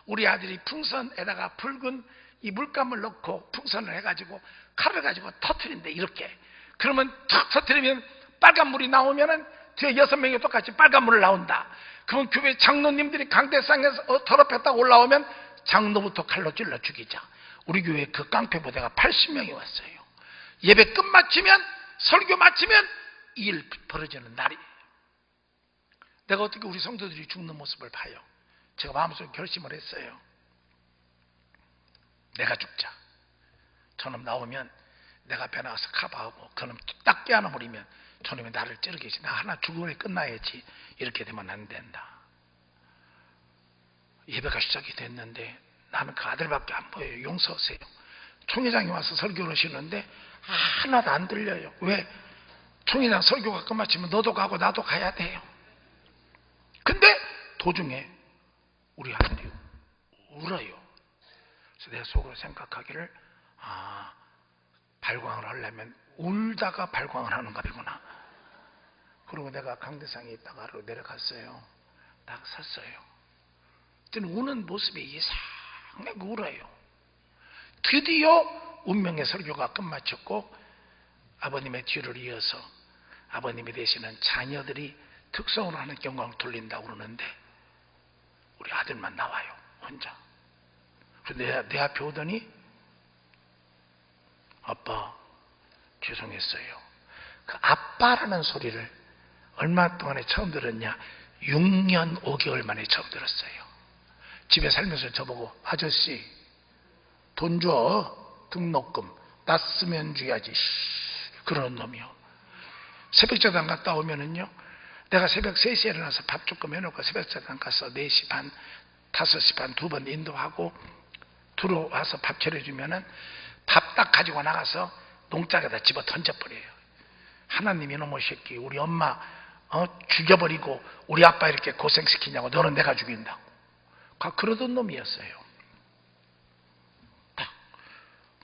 A: 우리 아들이 풍선에다가 붉은 이 물감을 넣고 풍선을 해가지고 칼을 가지고 터트린대. 이렇게. 그러면 탁 터트리면 빨간 물이 나오면은 뒤에 6명이 똑같이 빨간 물을 나온다. 그러면 교회 장로님들이 강대상에서 더럽혔다고 올라오면 장로부터 칼로 찔러 죽이자. 우리 교회 그 깡패 부대가 80명이 왔어요. 예배 끝마치면, 설교 마치면 이 일 벌어지는 날이에요. 내가 어떻게 우리 성도들이 죽는 모습을 봐요. 제가 마음속에 결심을 했어요. 내가 죽자. 저놈 나오면 내가 앞에 나가서 커버하고 그놈 딱 깨어나버리면 저놈이 나를 찌르겠지. 나 하나 죽음에 끝나야지. 이렇게 되면 안 된다. 예배가 시작이 됐는데 나는 그 아들밖에 안 보여요. 용서하세요. 총회장이 와서 설교를 하시는데 하나도 안 들려요. 왜? 총회장 설교가 끝마치면 너도 가고 나도 가야 돼요. 근데 도중에 우리 아들이 울어요. 그래서 내 속으로 생각하기를, 발광을 하려면 울다가 발광을 하는 거구나. 그리고 내가 강대상에 있다가 내려갔어요. 딱 섰어요. 그때는 우는 모습이 이상하게 울어요. 드디어 운명의 설교가 끝마쳤고 아버님의 뒤를 이어서 아버님이 되시는 자녀들이 특성으로 하는 영광을 돌린다고 그러는데 우리 아들만 나와요. 혼자. 내 앞에 오더니 아빠 죄송했어요. 그 아빠라는 소리를 얼마 동안에 처음 들었냐? 6년 5개월 만에 처음 들었어요. 집에 살면서 저보고 아저씨 돈 줘. 등록금 났으면 줘야지. 그런 놈이요. 새벽자단 갔다 오면은요, 내가 새벽 3시에 일어나서 밥 조금 해놓고 새벽자단 가서 4시 반, 5시 반 2번 인도하고 들어와서 밥 차려주면은 밥 딱 가지고 나가서 농장에다 집어 던져버려요. 하나님 이놈의 새끼, 우리 엄마 죽여버리고 우리 아빠 이렇게 고생시키냐고. 너는 내가 죽인다고. 그러던 놈이었어요.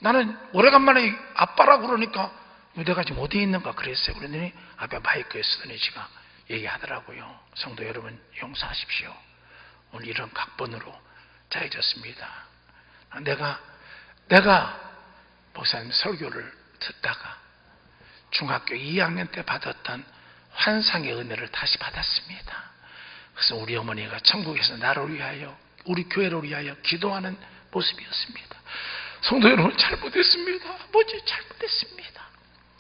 A: 나는 오래간만에 아빠라고 그러니까 내가 지금 어디에 있는가 그랬어요. 그랬더니 앞에 마이크에 쓰더니 지가 얘기하더라고요. 성도 여러분 용서하십시오. 오늘 이런 각본으로 짜여졌습니다. 내가 목사님 설교를 듣다가 중학교 2학년 때 받았던 환상의 은혜를 다시 받았습니다. 그래서 우리 어머니가 천국에서 나를 위하여, 우리 교회를 위하여 기도하는 모습이었습니다. 성도 여러분 잘못했습니다. 아버지 잘못했습니다.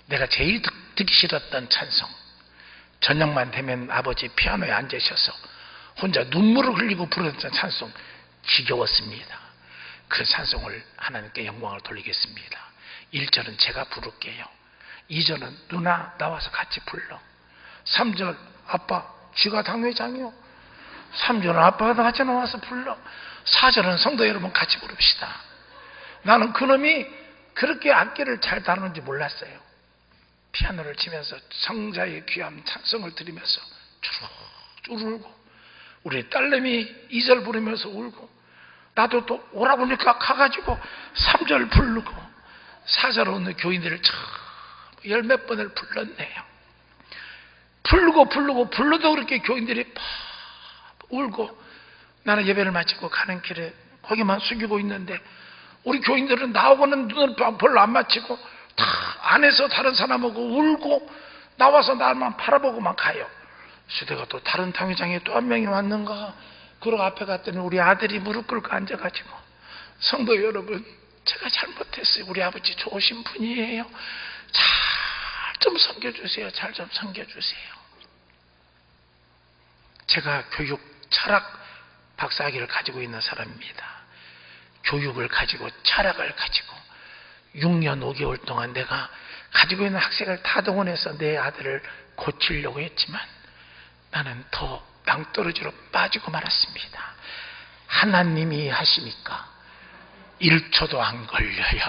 A: 내가 제일 듣기 싫었던 찬송, 저녁만 되면 아버지 피아노에 앉으셔서 혼자 눈물을 흘리고 부르던 찬송, 지겨웠습니다. 그 찬송을 하나님께 영광을 돌리겠습니다. 1절은 제가 부를게요. 2절은 누나 나와서 같이 불러. 3절 아빠 쥐가 당회장이요. 3절은 아빠가 같이 나와서 불러. 4절은 성도 여러분 같이 부릅시다. 나는 그놈이 그렇게 악기를 잘 다루는지 몰랐어요. 피아노를 치면서 성자의 귀한 찬송을 들으면서 주르륵 울고, 우리 딸내미 2절 부르면서 울고, 나도 또 오라고 하니까 가가지고 3절 부르고 4절 오는 교인들을 참 열 몇 번을 불렀네요. 불러도 그렇게 교인들이 막 울고, 나는 예배를 마치고 가는 길에 거기만 숙이고 있는데 우리 교인들은 나오고는 눈을 별로 안 맞추고 다 안에서 다른 사람하고 울고 나와서 나만 바라보고만 가요. 그래서 또 다른 당회장에 또 한 명이 왔는가 그러고 앞에 갔더니 우리 아들이 무릎 꿇고 앉아가지고, 성도 여러분 제가 잘못했어요. 우리 아버지 좋으신 분이에요. 잘 좀 섬겨주세요. 잘 좀 섬겨주세요. 제가 교육 철학 박사학위를 가지고 있는 사람입니다. 교육을 가지고 철학을 가지고 6년 5개월 동안 내가 가지고 있는 학생을 다 동원해서 내 아들을 고치려고 했지만 나는 더 낭떠러지로 빠지고 말았습니다. 하나님이 하시니까 1초도 안 걸려요.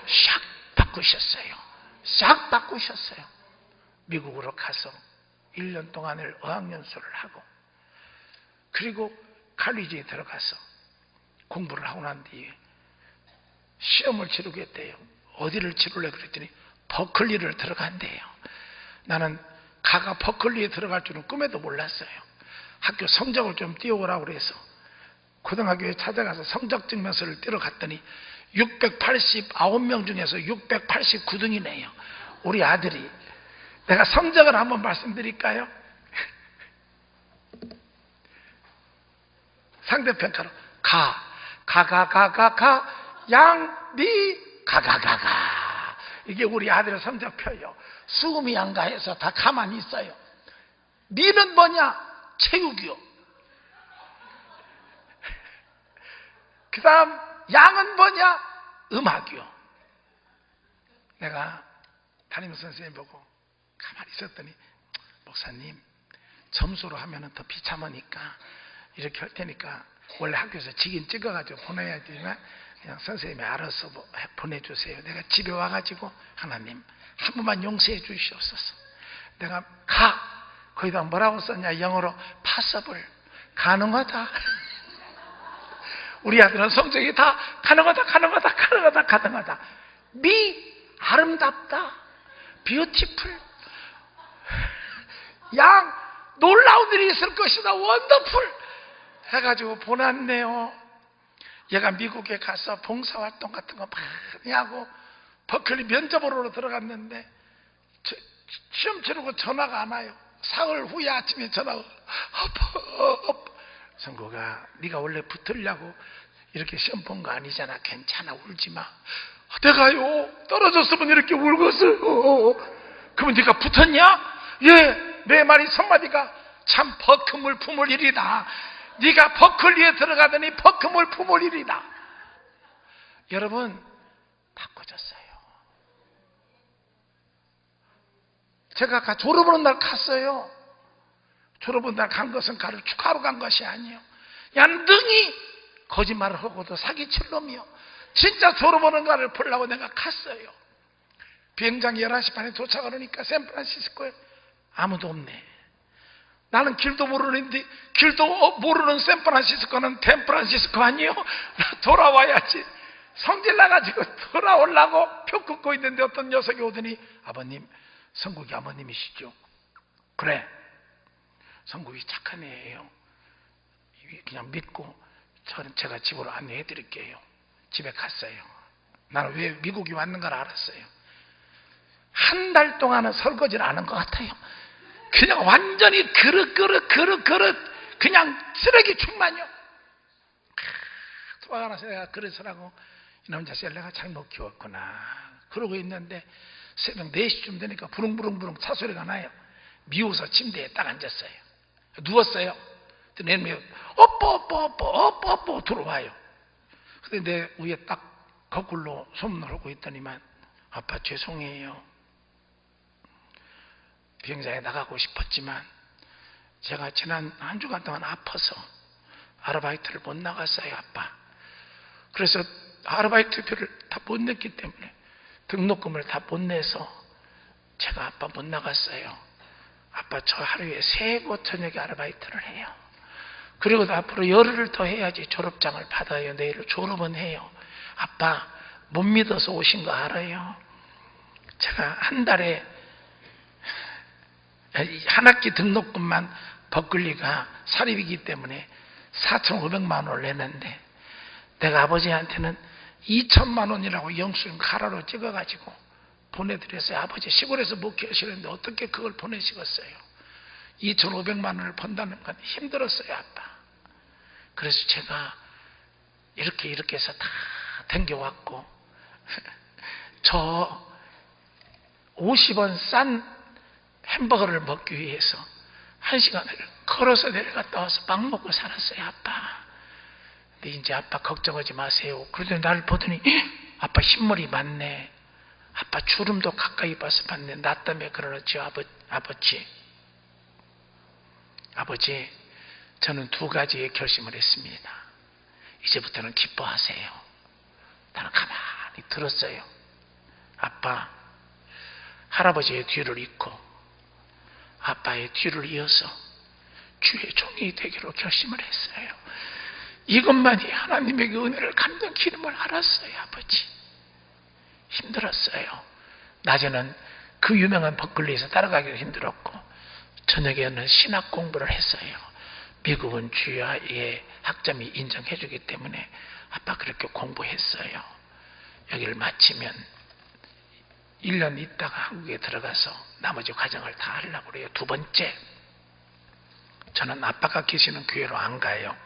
A: 싹 바꾸셨어요. 싹 바꾸셨어요. 미국으로 가서 1년 동안을 어학연수를 하고, 그리고 칼리지에 들어가서 공부를 하고 난 뒤에 시험을 치르겠대요. 어디를 치르려고 그랬더니 버클리를 들어간대요. 나는 가가 버클리에 들어갈 줄은 꿈에도 몰랐어요. 학교 성적을 좀 띄워오라고 그래서 고등학교에 찾아가서 성적 증명서를 띄러 갔더니 689명 중에서 689등이네요. 우리 아들이. 내가 성적을 한번 말씀드릴까요? 상대평가로 양미 가가가가. 이게 우리 아들의 성적표예요. 수음이 안 가 해서 다 가만히 있어요. 미는 뭐냐? 체육이요. 그 다음 양은 뭐냐? 음악이요. 내가 담임선생님 보고 가만히 있었더니, 목사님 점수로 하면 더 비참하니까 이렇게 할 테니까 원래 학교에서 직인 찍어가지고 보내야 되지만 그냥 선생님이 알아서 보내주세요. 내가 집에 와가지고 하나님 한 번만 용서해 주시옵소서. 내가 거기다 뭐라고 썼냐? 영어로 possible, 가능하다. 우리 아들은 성적이 다 가능하다. 미, 아름답다. beautiful. 양, 놀라운 일이 있을 것이다. wonderful. 해가지고 보냈네요. 얘가 미국에 가서 봉사활동 같은 거 많이 하고 버클리 면접으로 들어갔는데 시험 치르고 전화가 안 와요. 사흘 후에 아침에 전화가, 아파. 성구가 네가 원래 붙으려고 이렇게 시험 본 거 아니잖아. 괜찮아, 울지 마. 내가요 떨어졌으면 이렇게 울겠어요. 그러면 네가 붙었냐? 예, 내 말이 첫마디가 참 버금을 품을 일이다. 네가 버클리에 들어가더니 버금을 품을 일이다. 여러분, 바꿔졌어요. 제가 아까 졸업하는 날 갔어요. 졸업하는 날 간 것은 가를 축하하러 간 것이 아니에요. 얀등히 거짓말을 하고도 사기칠 놈이요. 진짜 졸업하는 날을 보려고 내가 갔어요. 비행장이 11시 반에 도착하니까 샌프란시스코에 아무도 없네. 나는 길도 모르는데, 길도 모르는 샌프란시스코는 템프란시스코 아니요? 돌아와야지. 성질 나가지고 돌아오려고 표 끊고 있는데 어떤 녀석이 오더니, 아버님, 성국이 아버님이시죠? 그래, 성국이 착한 애예요. 그냥 믿고 제가 집으로 안내해 드릴게요. 집에 갔어요. 나는 왜 미국이 왔는 걸 알았어요. 한 달 동안은 설거지를 안 한 것 같아요. 그냥 완전히 그릇 그냥 쓰레기 충만요. 소화가 나서 내가 그릇을 하고 이놈 자식을 내가 잘못 키웠구나 그러고 있는데 새벽 4시쯤 되니까 부릉부릉 차소리가 나요. 미워서 침대에 딱 앉았어요. 누웠어요. 내 놈이 엎어 들어와요. 근데 내 위에 딱 거꾸로 소문을 하고 있더니만, 아빠 죄송해요. 비행장에 나가고 싶었지만 제가 지난 한 주간 동안 아파서 아르바이트를 못 나갔어요, 아빠. 그래서 아르바이트비를 다 못 냈기 때문에 등록금을 다 못 내서 제가 아빠 못 나갔어요. 아빠 저 하루에 3곳 저녁에 아르바이트를 해요. 그리고 앞으로 열흘을 더 해야지 졸업장을 받아요. 내일 졸업은 해요. 아빠 못 믿어서 오신 거 알아요? 제가 한 달에 한 학기 등록금만 버클리가 사립이기 때문에 4,500만 원을 내는데 내가 아버지한테는 2천만 원이라고 영수증 가로로 찍어가지고 보내드렸어요. 아버지 시골에서 목회하시는데 어떻게 그걸 보내시겠어요? 2,500만 원을 번다는 건 힘들었어요, 아빠. 그래서 제가 이렇게 해서 다 댕겨왔고 저 50원 싼 햄버거를 먹기 위해서 1시간을 걸어서 내려갔다 와서 밥 먹고 살았어요, 아빠. 근데 이제 아빠 걱정하지 마세요. 그러더니 나를 보더니 아빠 흰머리 많네. 아빠 주름도 가까이 봐서 봤네. 나 때문에 그러지 아버지, 저는 2가지의 결심을 했습니다. 이제부터는 기뻐하세요. 나는 가만히 들었어요. 아빠, 할아버지의 뒤를 잇고 아빠의 뒤를 이어서 주의 종이 되기로 결심을 했어요. 이것만이 하나님에게 은혜를 갚는 기름을 알았어요, 아버지. 힘들었어요. 낮에는 그 유명한 버클리에서 따라가기도 힘들었고 저녁에는 신학 공부를 했어요. 미국은 주야의 학점이 인정해 주기 때문에 아빠 그렇게 공부했어요. 여기를 마치면 1년 있다가 한국에 들어가서 나머지 과정을 다 하려고 그래요. 2번째, 저는 아빠가 계시는 교회로 안 가요.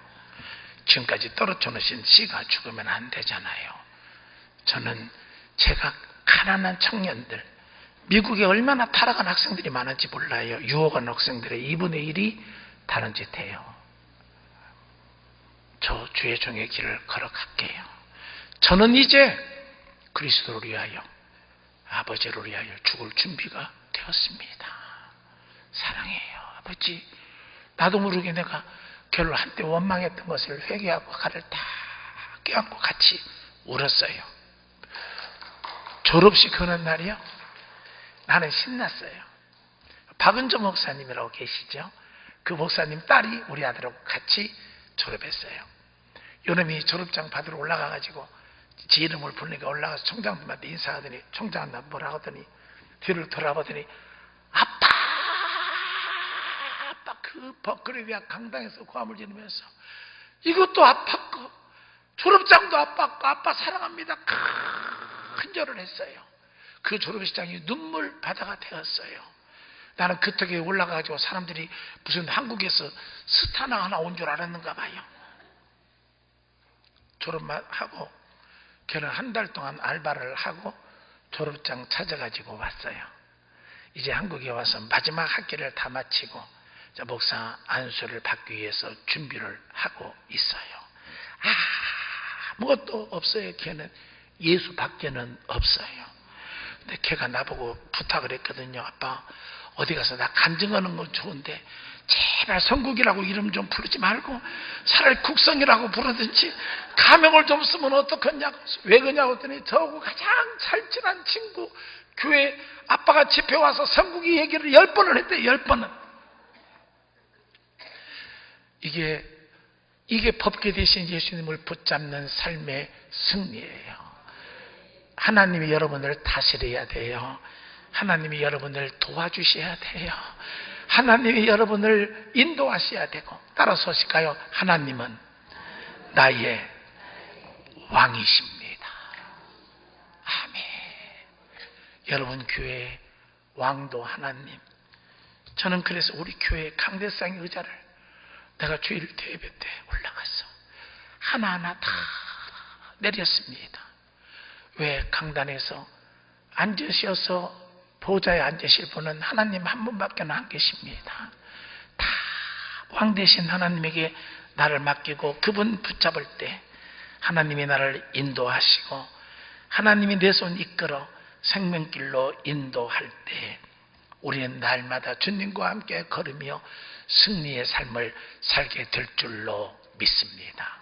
A: 지금까지 떨어져 놓으신 씨가 죽으면 안 되잖아요. 저는 제가 가난한 청년들, 미국에 얼마나 타락한 학생들이 많은지 몰라요. 유학원 학생들의 2분의 1이 다른 짓 해요. 저 주의 종의 길을 걸어갈게요. 저는 이제 그리스도를 위하여, 아버지를 위하여 죽을 준비가 되었습니다. 사랑해요, 아버지. 나도 모르게 내가 결혼 한때 원망했던 것을 회개하고 가를 다 껴안고 같이 울었어요. 졸업식 하는 날이요, 나는 신났어요. 박은조 목사님이라고 계시죠? 그 목사님 딸이 우리 아들하고 같이 졸업했어요. 요놈이 졸업장 받으러 올라가가지고 지 이름을 부르니까 올라가서 총장님한테 인사하더니 총장한테 뭐라 하더니 뒤를 돌아보더니 아빠 그 버클리 대학 강당에서 고함을 지르면서 이것도 아빠 거, 졸업장도 아빠 거, 아빠 사랑합니다, 큰 절을 했어요. 그 졸업식장이 눈물 바다가 되었어요. 나는 그쪽에 올라가가지고 사람들이 무슨 한국에서 스타나 하나 온 줄 알았는가 봐요. 졸업만 하고 걔는 한 달 동안 알바를 하고 졸업장 찾아가지고 왔어요. 이제 한국에 와서 마지막 학기를 다 마치고 목사 안수를 받기 위해서 준비를 하고 있어요. 아무것도 없어요. 걔는 예수밖에는 없어요. 근데 걔가 나보고 부탁을 했거든요. 아빠, 어디 가서 나 간증하는 건 좋은데 제발 성국이라고 이름 좀 부르지 말고 차라리 국성이라고 부르든지 가명을 좀 쓰면 어떡하냐고. 왜 그러냐고 했더니 저하고 가장 절친한 친구 교회 아빠가 집회 와서 성국이 얘기를 10번을 했대요. 10번은. 이게 법계 대신 예수님을 붙잡는 삶의 승리예요. 하나님이 여러분을 다스려야 돼요. 하나님이 여러분을 도와주셔야 돼요. 하나님이 여러분을 인도하셔야 되고. 따라서 하실까요? 하나님은 나의 왕이십니다. 아멘. 여러분 교회의 왕도 하나님. 저는 그래서 우리 교회 강대상의 의자를 내가 주일 예배 때 올라가서 하나하나 다 내렸습니다. 왜? 강단에서 앉으셔서 보좌에 앉으실 분은 하나님 한 분밖에 안 계십니다. 다 왕 대신 하나님에게 나를 맡기고 그분 붙잡을 때 하나님이 나를 인도하시고 하나님이 내 손 이끌어 생명길로 인도할 때 우리는 날마다 주님과 함께 걸으며 승리의 삶을 살게 될 줄로 믿습니다.